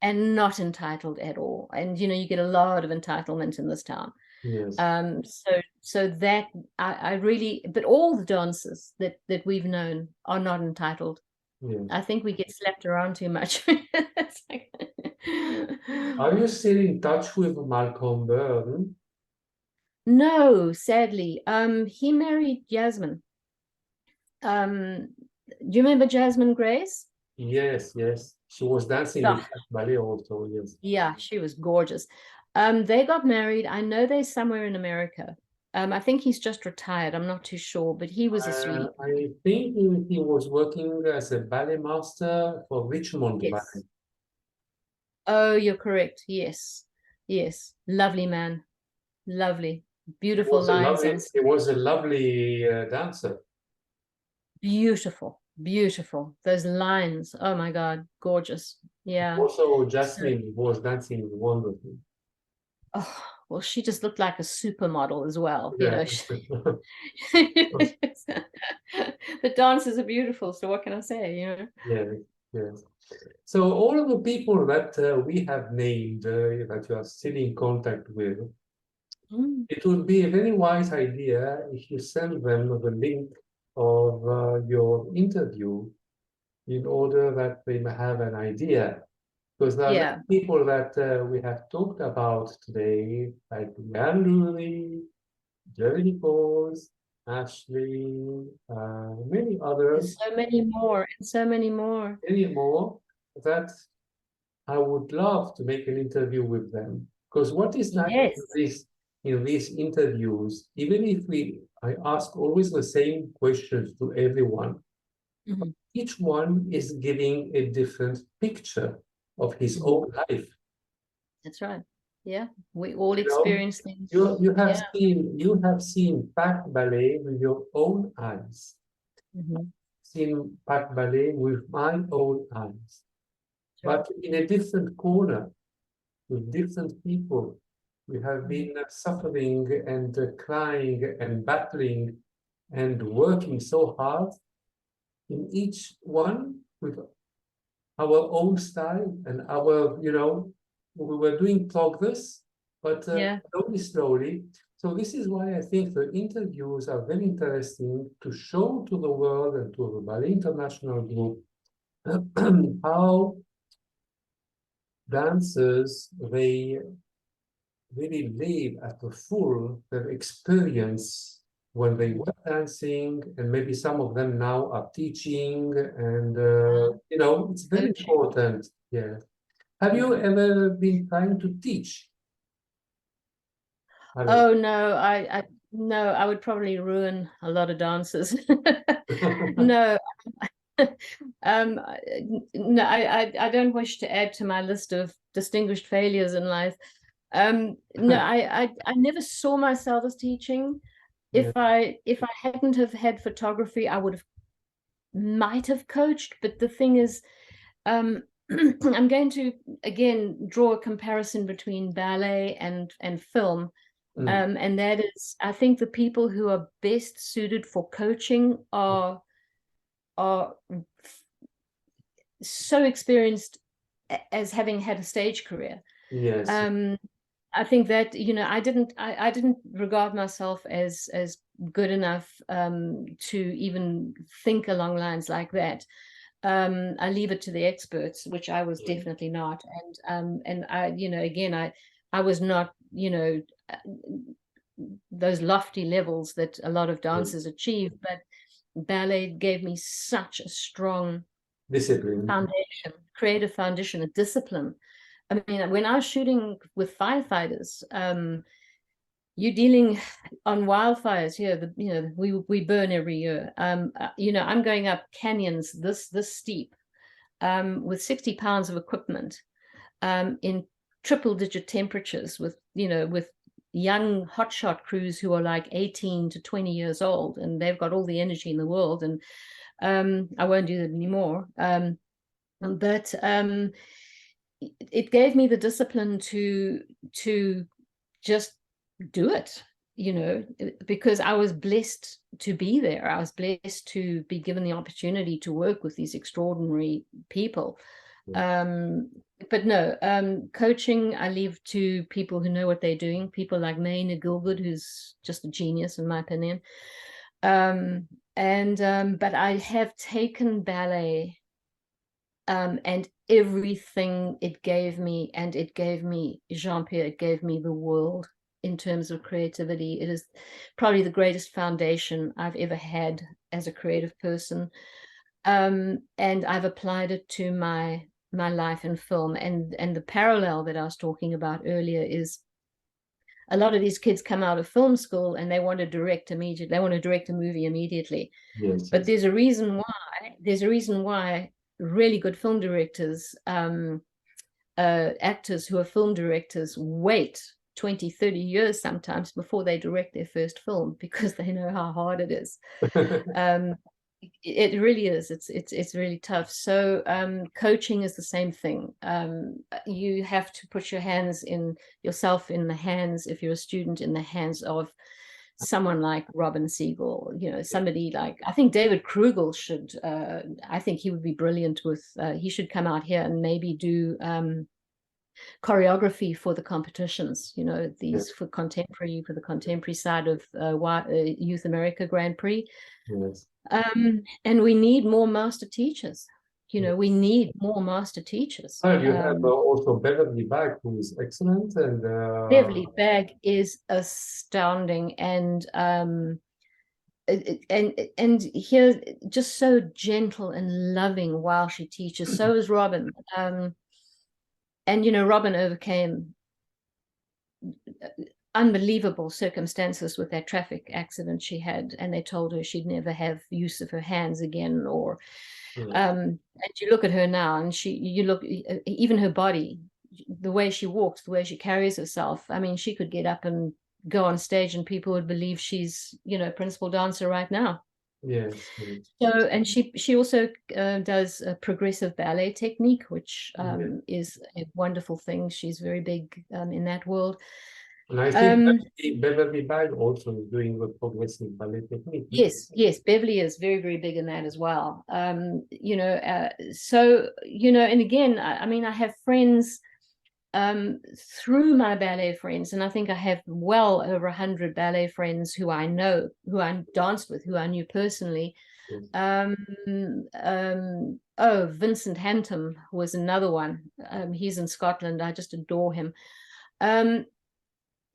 not entitled at all. And you know, you get a lot of entitlement in this town. Yes. So that I really, but all the dancers that we've known are not entitled. Yes. I think we get slapped around too much. Are you still in touch with Malcolm Byrne? No, sadly. He married Jasmine. Do you remember Jasmine Grace? Yes, yes. She was dancing in ballet also, yes. Yeah, she was gorgeous. They got married. I know they're somewhere in America. I think he's just retired. I'm not too sure, but he was a sweetie. I think he was working as a ballet master for Richmond Ballet. Oh, you're correct. Yes. Yes. Lovely man. Lovely. Beautiful lines. He was a lovely dancer. Beautiful. Beautiful. Those lines. Oh my God. Gorgeous. Yeah. Also, Jasmine was dancing wonderfully. Oh, well, she just looked like a supermodel as well. Yeah. You know, the dances are beautiful. So what can I say? You know. Yes. Yes. So all of the people that we have named that you are still in contact with, it would be a very wise idea if you send them the link of your interview in order that they may have an idea. Because there are people that we have talked about today, like Leanne Lurie, Jerry Nichols, Ashley, many others. There's so many more, and so many more. Many more that I would love to make an interview with them. Because what is nice in these interviews, even if I ask always the same questions to everyone, each one is giving a different picture of his own life. That's right. Yeah, we all experience things. You have seen PACT ballet with your own eyes. seen PACT Ballet with my own eyes, but in a different corner, with different people. We have been suffering and crying and battling and working so hard in each one with our own style and our, we were doing progress, but slowly. So this is why I think the interviews are very interesting to show to the world and to the Ballet International Group how dancers, they really live at the full their experience when they were dancing, and maybe some of them now are teaching, and it's very important. Yeah. Have you ever been trying to teach? Oh no, no, I would probably ruin a lot of dancers. No, no, I don't wish to add to my list of distinguished failures in life. No, I never saw myself as teaching. If I hadn't have had photography, I might have coached. But the thing is, I'm going to again draw a comparison between ballet and film. And that is, I think the people who are best suited for coaching are so experienced as having had a stage career. Yes. I think that, I didn't regard myself as good enough to even think along lines like that. I leave it to the experts, which I was definitely not. And I, again, I was not, those lofty levels that a lot of dancers achieve, but ballet gave me such a strong discipline, foundation, creative foundation, a discipline. I mean, when I was shooting with firefighters, you're dealing on wildfires here. We burn every year. I'm going up canyons this steep with 60 pounds of equipment in triple-digit temperatures with young hotshot crews who are like 18 to 20 years old, and they've got all the energy in the world. And I won't do that anymore. But it gave me the discipline to just do it, because I was blessed to be there. I was blessed to be given the opportunity to work with these extraordinary people. But no, coaching, I leave to people who know what they're doing, people like Mayna Gilgood, who's just a genius, in my opinion. But I have taken ballet and everything it gave me, and it gave me Jean-Pierre, it gave me the world in terms of creativity. It is probably the greatest foundation I've ever had as a creative person. And I've applied it to my life in film. And the parallel that I was talking about earlier is a lot of these kids come out of film school and they want to direct immediately. They want to direct a movie immediately. Yes. But there's a reason why. There's a reason why really good film directors, actors who are film directors, wait 20, 30 years sometimes before they direct their first film, because they know how hard it is. It really is. It's really tough. So coaching is the same thing. You have to put yourself in the hands, if you're a student, in the hands of someone like Robin Siegel, somebody like, I think David Krugel should, I think he would be brilliant with, he should come out here and maybe do choreography for the competitions, these for the contemporary side of Youth America Grand Prix. Yes. And we need more master teachers. We need more master teachers. Oh, you have also Beverly Bag, who is excellent, and Beverly Bag is astounding, and here just so gentle and loving while she teaches. So is Robin, and Robin overcame unbelievable circumstances with that traffic accident she had, and they told her she'd never have use of her hands again, or and you look at her now, and you look, even her body, the way she walks, the way she carries herself. I mean, she could get up and go on stage and people would believe she's, principal dancer right now. Yes, yes, So, and she also does a progressive ballet technique, which yes. is a wonderful thing. She's very big in that world. And I think Um, Beverly Bag also is doing the progressive ballet technique. No? yes, yes, Beverly is very, very big in that as well. You know, so, you know, and again, I mean, I have friends through my ballet friends, and I think I have well over 100 ballet friends who I know, who I danced with, who I knew personally. Yes. Oh, Vincent Hantum was another one. He's in Scotland. I just adore him.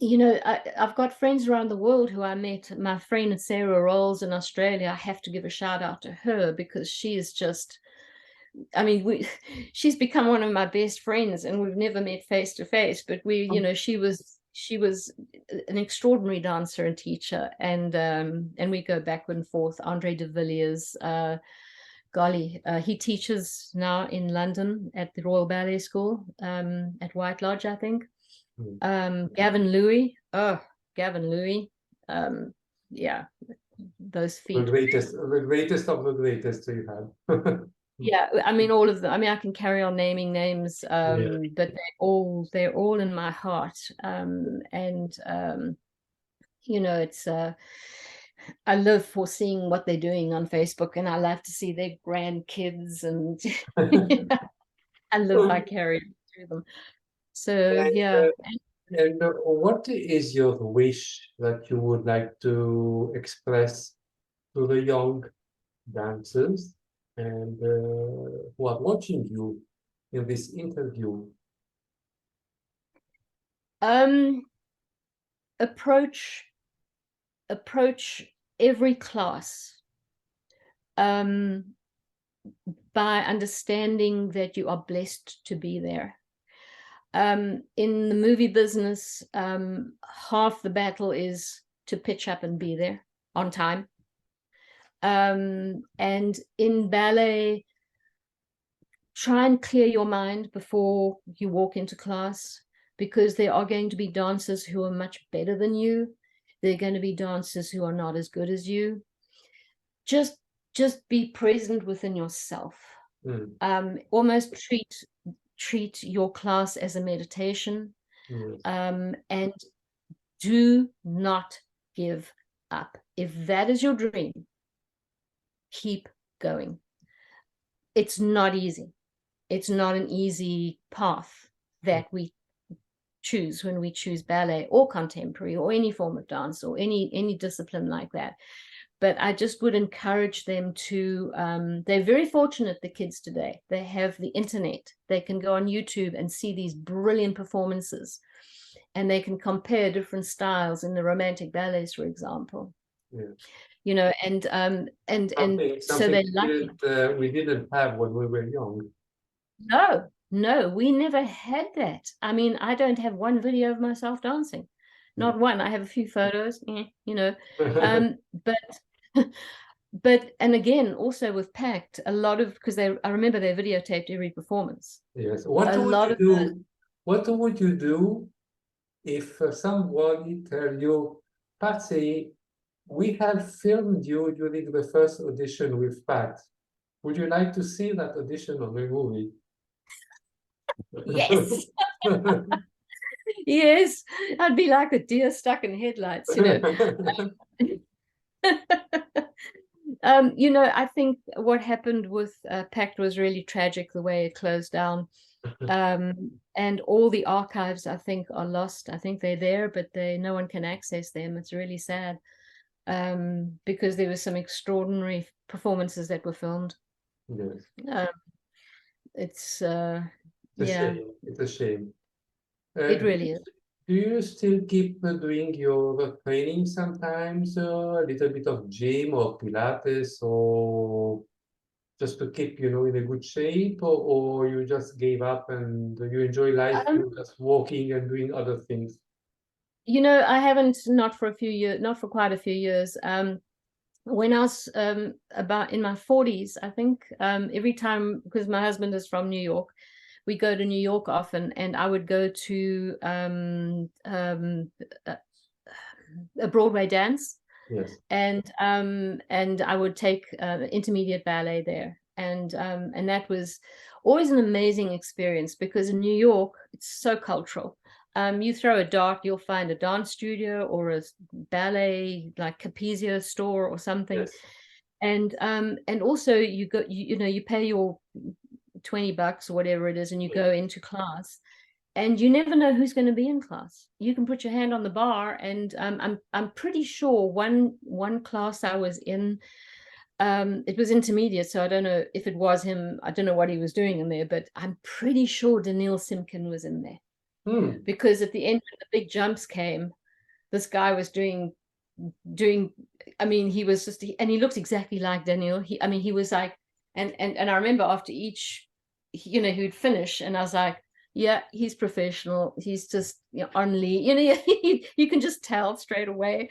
You know, I've got friends around the world who I met. My friend Sarah Rolls in Australia, I have to give a shout out to her because she is just, I mean, she's become one of my best friends, and we've never met face to face, but we, you know, she was an extraordinary dancer and teacher, and we go backward and forth. Andre de Villiers, golly, he teaches now in London at the Royal Ballet School, at White Lodge, I think. Gavin Louis, Gavin Louis, yeah, those The feet. greatest of the greatest you have. Yeah, I mean all of them. I mean, I can carry on naming names, Yeah. but they're all in my heart. And you know, it's I live for seeing what they're doing on Facebook, and I love to see their grandkids, and I live vicariously through them. So And, yeah. what is your wish that you would like to express to the young dancers and who are watching you in this interview? Um, approach every class by understanding that you are blessed to be there. In the movie business, half the battle is to pitch up and be there on time. And in ballet, try and clear your mind before you walk into class, because there are going to be dancers who are much better than you. There are going to be dancers who are not as good as you. Just be present within yourself. Almost treat your class as a meditation. And do not give up. If that is your dream, keep going. It's not easy. It's not an easy path that we choose when we choose ballet or contemporary or any form of dance or any discipline like that. But I just would encourage them to, they're very fortunate, the kids today. They have the internet. They can go on YouTube and see these brilliant performances, and they can compare different styles in the romantic ballets, for example. Yeah. You know, and so they like we didn't have when we were young. No, we never had that. I mean, I don't have one video of myself dancing, not one. I have a few photos, you know, but and again, also with PACT, a lot of, because I remember they videotaped every performance. Yes. What Would you do if somebody tell you, Patsy, we have filmed you during the first audition with PACT. Would you like to see that audition on the movie? Yes. Yes, I'd be like a deer stuck in headlights, you know. You know, I think what happened with PACT was really tragic, the way it closed down. And all the archives, I think, are lost. I think they're there, but no one can access them. It's really sad, because there were some extraordinary performances that were filmed. Yes. It's It's a shame. It's a shame. It really is. Do you still keep doing your training sometimes? A little bit of gym or Pilates, or just to keep, in a good shape, or you just gave up and you enjoy life, you're just walking and doing other things? You know, I haven't, not for quite a few years. When I was about in my 40s, I think, every time, because my husband is from New York, we go to New York often, and I would go to a Broadway dance. Yes. And I would take intermediate ballet there, and that was always an amazing experience, because in New York it's so cultural. You throw a dart, you'll find a dance studio or a ballet like Capezio store or something. Yes. And also you go, you know, you pay your $20 or whatever it is, and you go into class, and you never know who's going to be in class. You can put your hand on the bar, and I'm pretty sure one class I was in, it was intermediate, so I don't know if it was him. I don't know what he was doing in there, but I'm pretty sure Daniil Simkin was in there, because at the end when the big jumps came, this guy was doing. I mean, he was just, and he looked exactly like Daniil. He was like, and I remember after each, you know, he'd finish, and I was like, yeah, he's professional. He's just, you know, on lead. You know, you can just tell straight away.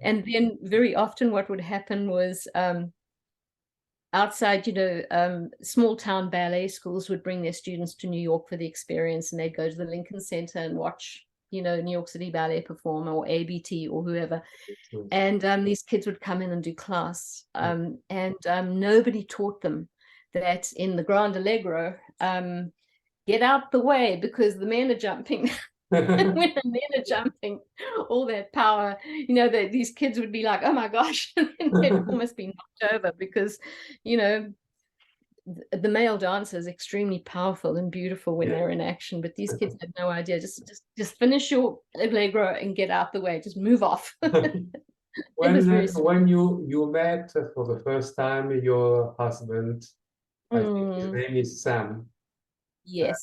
And then very often what would happen was outside, you know, small town ballet schools would bring their students to New York for the experience, and they'd go to the Lincoln Center and watch, you know, New York City Ballet perform, or ABT or whoever. And these kids would come in and do class. And nobody taught them that in the Grand Allegro, get out the way, because the men are jumping. And when the men are jumping, all that power, you know, that these kids would be like, oh my gosh, and they'd almost be knocked over, because, you know, the male dancer is extremely powerful and beautiful when they're in action, but these kids had no idea. Just finish your allegro and get out the way. Just move off. When you met for the first time your husband, I think his name is Sam. Yes.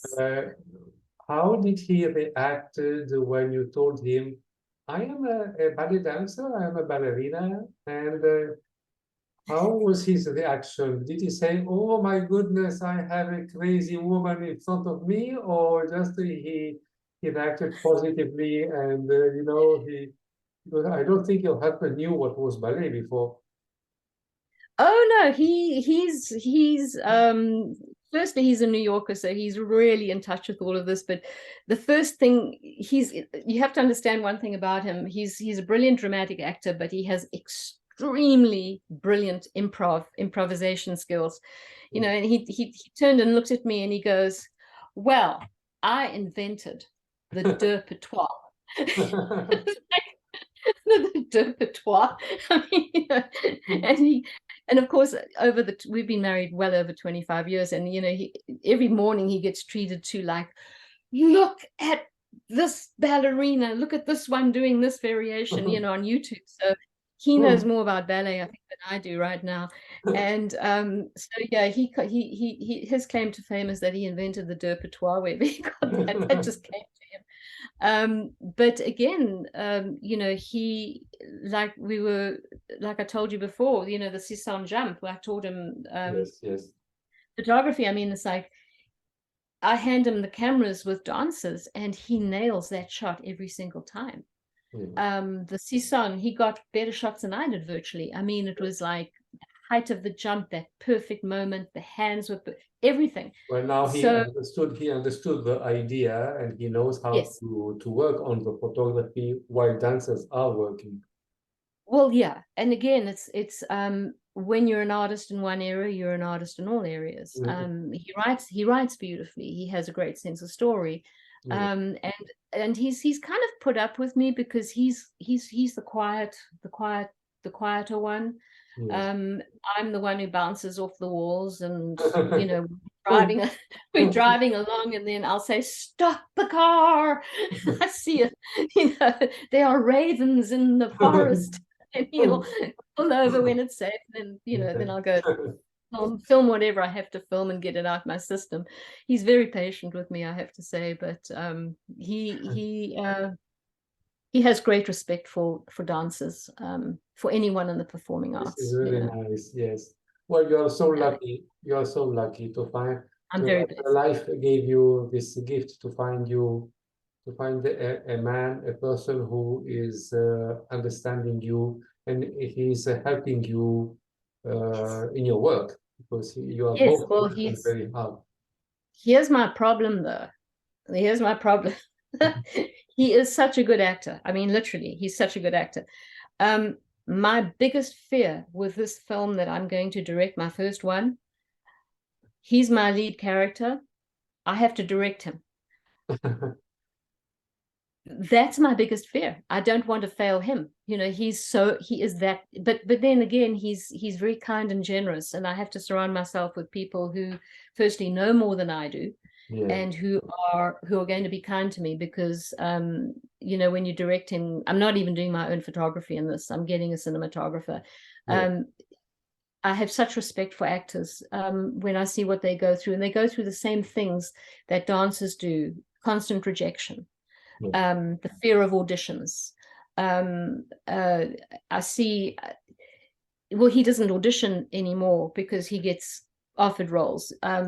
How did he react when you told him, I am a ballet dancer, I am a ballerina, and how was his reaction? Did he say, oh my goodness, I have a crazy woman in front of me, or just he reacted positively, and you know, because I don't think your husband knew what was ballet before. Oh no, he's firstly, he's a New Yorker, so he's really in touch with all of this. But the first thing, you have to understand one thing about him. He's a brilliant dramatic actor, but he has extremely brilliant improvisation skills. You know, and he turned and looked at me and he goes, well, I invented the deux patois. The deux patois. I mean, you know, and of course, we've been married well over 25 years, and you know, every morning he gets treated to, like, look at this ballerina, look at this one doing this variation, you know, on YouTube. So he knows more about ballet, I think, than I do right now. And so yeah, his claim to fame is that he invented the deux patois. Wherever he got that, that just came to him. But again, you know, like I told you before, you know, the Sisson jump, I taught him yes. photography. I mean, it's like, I hand him the cameras with dancers and he nails that shot every single time. The Sisson, he got better shots than I did virtually. I mean, it was like the height of the jump, that perfect moment, the hands with everything. Well, now he understood the idea, and he knows how to work on the photography while dancers are working. Well, yeah, and again, it's when you're an artist in one area, you're an artist in all areas. He writes beautifully. He has a great sense of story. And he's kind of put up with me, because he's the quieter one. I'm the one who bounces off the walls, and you know, we're driving along, and then I'll say, stop the car. I see it, you know, there are ravens in the forest, and he'll pull over when it's safe, and you know, then I'll go film whatever I have to film and get it out my system. He's very patient with me, I have to say, but he has great respect for dancers, for anyone in the performing arts. This is really nice. Yes. Well, you are so lucky. You are so lucky to find. Life gave you this gift to find a man, a person who is understanding you, and he's helping you in your work, because you are both working very hard. Here's my problem, though. Here's my problem. He is such a good actor. I mean, literally, he's such a good actor. My biggest fear with this film that I'm going to direct, my first one, he's my lead character. I have to direct him. That's my biggest fear. I don't want to fail him. You know, he is that, but then again, he's very kind and generous, and I have to surround myself with people who firstly know more than I do, Yeah. and who are going to be kind to me, because you know, when you're directing, I'm not even doing my own photography in this. I'm getting a cinematographer. Yeah. I have such respect for actors when I see what they go through, and they go through the same things that dancers do: constant rejection, the fear of auditions. I see, well, he doesn't audition anymore because he gets offered roles. I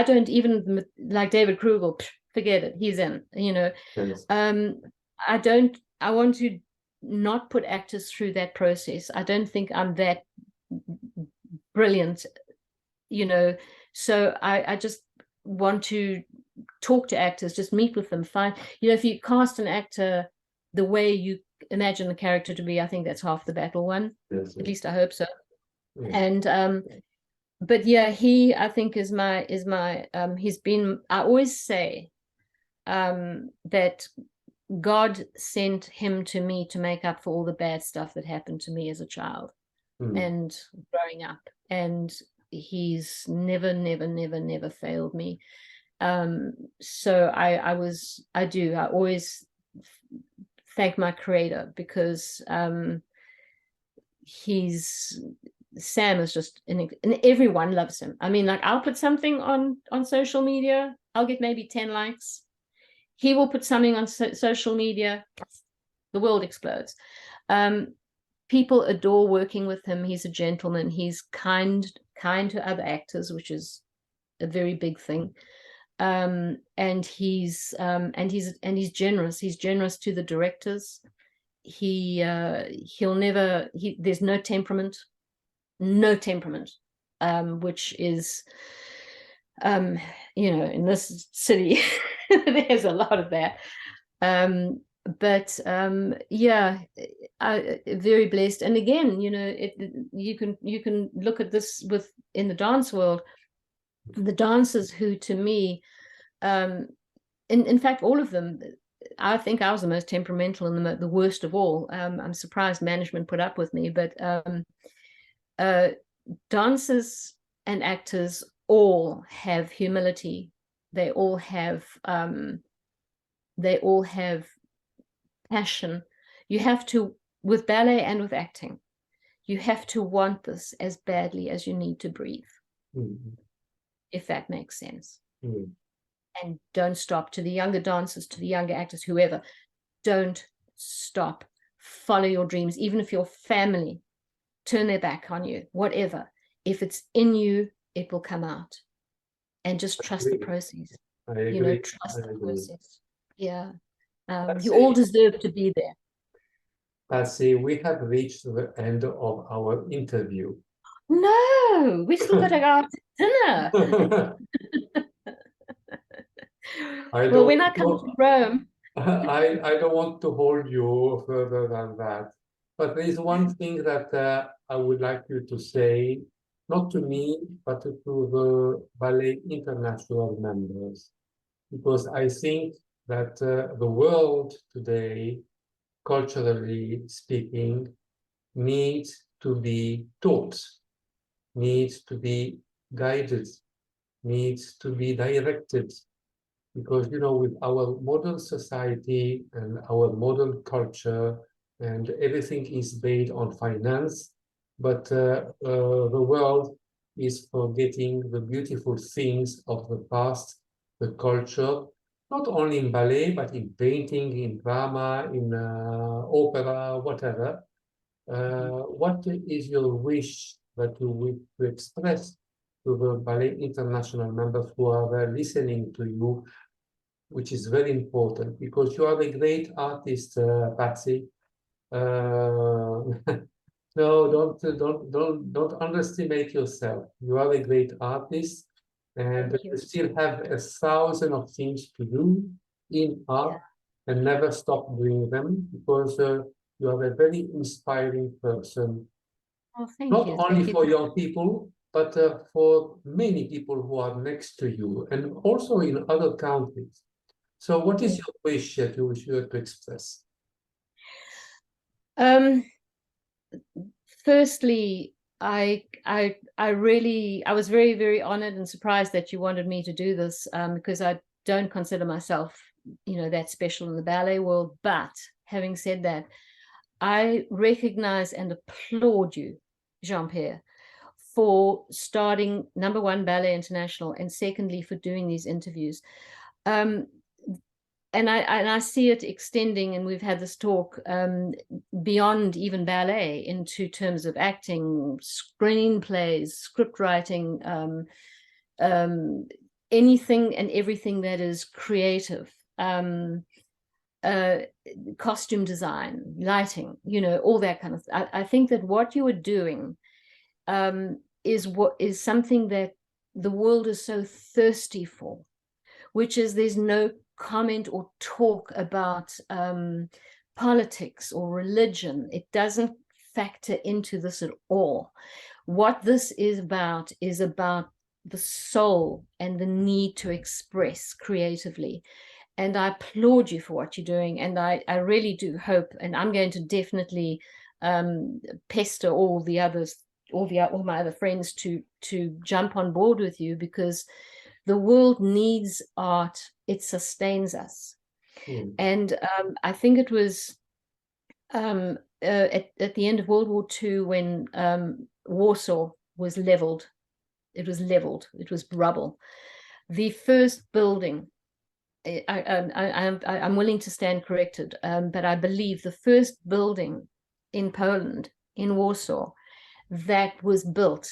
don't even like David Krugel. Forget it, he's in. You know, Yes. I want to not put actors through that process. I don't think I'm that brilliant, you know. So I just want to talk to actors, just meet with them, find, you know, if you cast an actor the way you imagine the character to be, I think that's half the battle won. Yes, At least I hope so. yes. And but yeah, he, I think, is my he's been, I always say that God sent him to me to make up for all the bad stuff that happened to me as a child and growing up, and he's never failed me. So I always thank my creator, because Sam is just, and everyone loves him. I mean, like, I'll put something on social media, I'll get maybe 10 likes. He will put something on social media, the world explodes. People adore working with him. He's a gentleman. He's kind to other actors, which is a very big thing. And he's generous. He's generous to the directors. He'll never, there's no temperament, which is, you know, in this city, there's a lot of that. But yeah, very blessed. And again, you know, you can look at this in the dance world, the dancers who, to me, in fact, all of them, I think I was the most temperamental and the worst of all. I'm surprised management put up with me, but dancers and actors all have humility. They all have passion. You have to, with ballet and with acting, you have to want this as badly as you need to breathe, if that makes sense. And don't stop. To the younger dancers, to the younger actors, whoever, don't stop. Follow your dreams, even if your family turn their back on you, whatever. If it's in you, it will come out. And just trust the process. You know, trust the process. Yeah. You all deserve to be there. Patsy, we have reached the end of our interview. No, we still got to go out to dinner. Well, when I come to Rome, I don't want to hold you further than that. But there is one thing that I would like you to say, not to me, but to the Ballet International members, because I think that the world today, culturally speaking, needs to be taught, needs to be guided, needs to be directed. Because, you know, with our modern society and our modern culture, and everything is based on finance, but the world is forgetting the beautiful things of the past, the culture, not only in ballet, but in painting, in drama, in opera, whatever. What is your wish that you wish to express to the Ballet International members who are listening to you, which is very important, because you are a great artist, Patsy. No, don't underestimate yourself. You are a great artist, and you still have 1,000 of things to do in art, and never stop doing them, because You are a very inspiring person, Oh, thank not you. only Thank you. for young people, but for many people who are next to you and also in other countries. So what is your wish that you wish to express? Firstly, I was very, very honored and surprised that you wanted me to do this, because I don't consider myself, that special in the ballet world. But having said that, I recognize and applaud you, Jean-Pierre, for starting number one Ballet International, and secondly for doing these interviews. And I see it extending, and we've had this talk, beyond even ballet into terms of acting, screenplays, script writing, anything and everything that is creative, costume design, lighting, all that kind of thing. I think that what you are doing is something that the world is so thirsty for, which is there's no comment or talk about politics or religion. It doesn't factor into this at all. What this is about the soul and the need to express creatively. And I applaud you for what you're doing. And I really do hope, and I'm going to definitely pester all the others, all my other friends to jump on board with you, because the world needs art. It sustains us. And I think it was at the end of World War II, when Warsaw was leveled. It was leveled. It was rubble. The first building, I'm willing to stand corrected, but I believe the first building in Poland, in Warsaw, that was built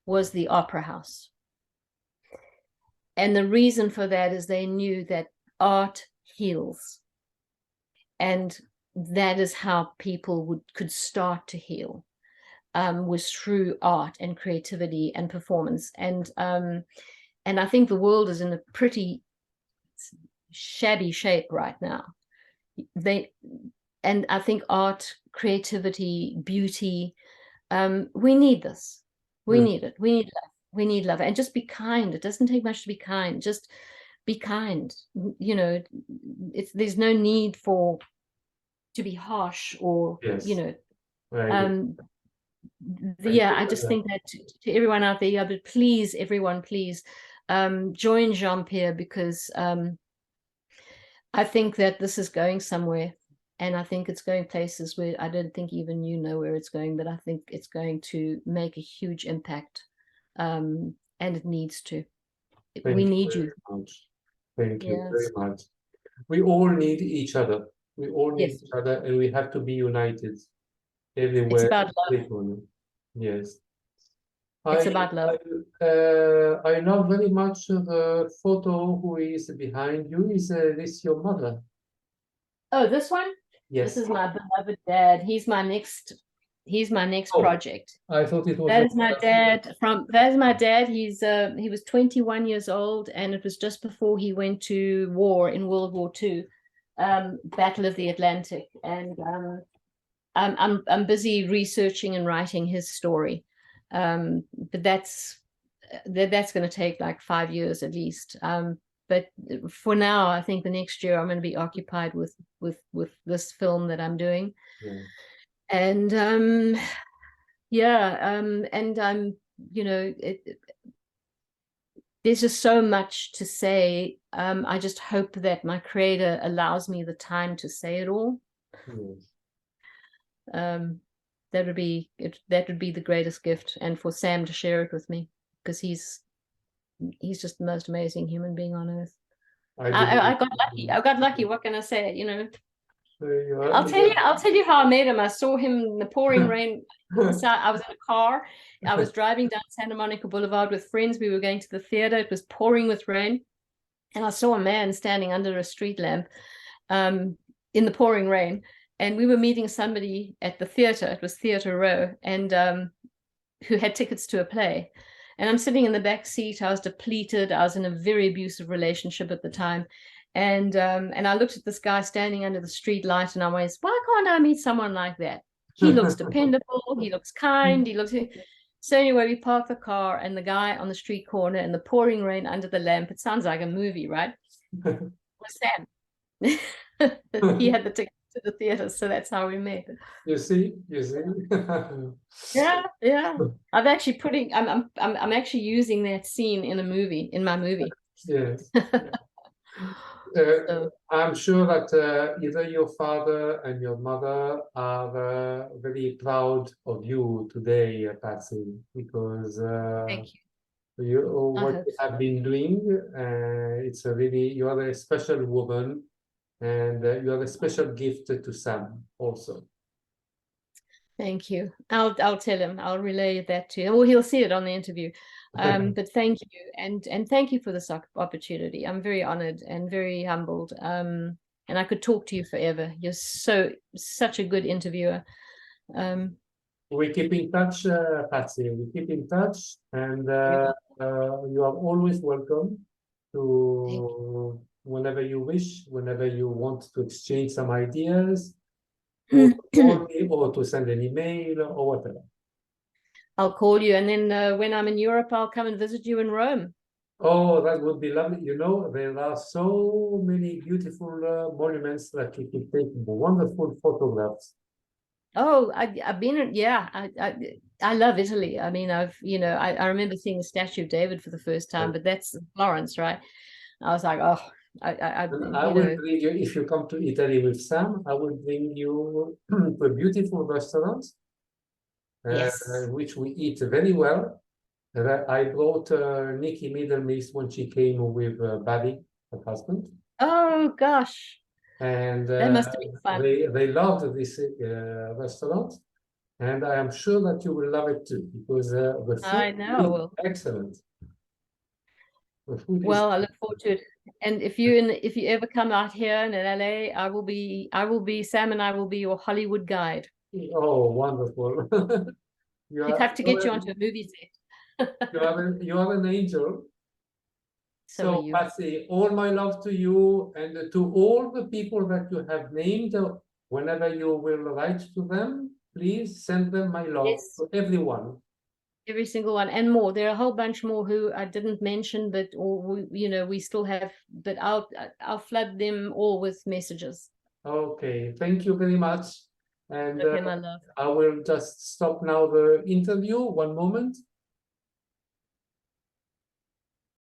was the Opera House. And the reason for that is they knew that art heals. And that is how people could start to heal, was through art and creativity and performance. And I think the world is in a pretty shabby shape right now. And I think art, creativity, beauty, we need this. We need it. We need love. We need love. And just be kind. It doesn't take much to be kind. Just be kind. There's no need to be harsh or, Right. I just think that to everyone out there, but please, everyone, please join Jean-Pierre, because I think that this is going somewhere. And I think it's going places where I don't think even you know where it's going, but I think it's going to make a huge impact. And it needs to. We need you. Thank you very much. We all need each other. We all need each other, and we have to be united everywhere. It's about love. Yes. It's about love. I know very much the photo who is behind you. Is this your mother? Oh, this one? Yes. This is my beloved dad. He's my next project. I thought it was that is my dad. He was 21 years old, and it was just before he went to war in World War II, Battle of the Atlantic. And I'm busy researching and writing his story. But that's going to take like 5 years at least. But for now, I think the next year I'm going to be occupied with this film that I'm doing. And and I'm, there's just so much to say. I just hope that my creator allows me the time to say it all. That would be the greatest gift, and for Sam to share it with me, because he's just the most amazing human being on earth. I got lucky. What can I say? I'll tell you how I met him. I saw him in the pouring rain. I was in a car. I was driving down Santa Monica Boulevard with friends. We were going to the theater. It was pouring with rain, and I saw a man standing under a street lamp in the pouring rain. And we were meeting somebody at the theater. It was Theater Row, and who had tickets to a play. And I'm sitting in the back seat. I was depleted. I was in a very abusive relationship at the time. And I looked at this guy standing under the street light, and I was, why can't I meet someone like that? He looks dependable, he looks kind, he looks. So anyway, we parked the car, and the guy on the street corner in the pouring rain under the lamp, it sounds like a movie, right? Was Sam. He had the ticket to the theater, so that's how we met. You see. Yeah. I'm actually using that scene in my movie. Yes. So, I'm sure that either your father and your mother are very proud of you today, Patsy, because thank you. what hope you have been doing, you are a special woman, and you are a special gift to Sam also. Thank you. I'll tell him. I'll relay that to him. Well, he'll see it on the interview. But thank you, and thank you for this opportunity. I'm very honored and very humbled. And I could talk to you forever. You're such a good interviewer. We keep in touch, Patsy. We keep in touch, and you are always welcome to whenever you wish, whenever you want to exchange some ideas, or to call me, or to send an email, or whatever. I'll call you, and then when I'm in Europe, I'll come and visit you in Rome. Oh, that would be lovely. You know, there are so many beautiful monuments that you can take wonderful photographs. Oh, I've been, yeah, I love Italy. I mean, I remember seeing the Statue of David for the first time, but that's Florence, right? I was like, oh, I will bring you, if you come to Italy with Sam, I will bring you to a beautiful restaurant, yes, which we eat very well. I brought Nikki Middlemis when she came with Buddy, her husband. Oh gosh. And that must have been fun. They loved this restaurant, and I am sure that you will love it too, because the food is excellent. The food I look forward to it. And if you ever come out here in LA, I will be Sam, and I will be your Hollywood guide. Oh, wonderful. We'd have to get you onto a movie set. You are an angel. So Patsy, all my love to you, and to all the people that you have named. Whenever you will write to them, please send them my love, to everyone. Every single one, and more. There are a whole bunch more who I didn't mention, but we still have. But I'll flood them all with messages. Okay, thank you very much. And okay, my love. I will just stop now the interview. One moment.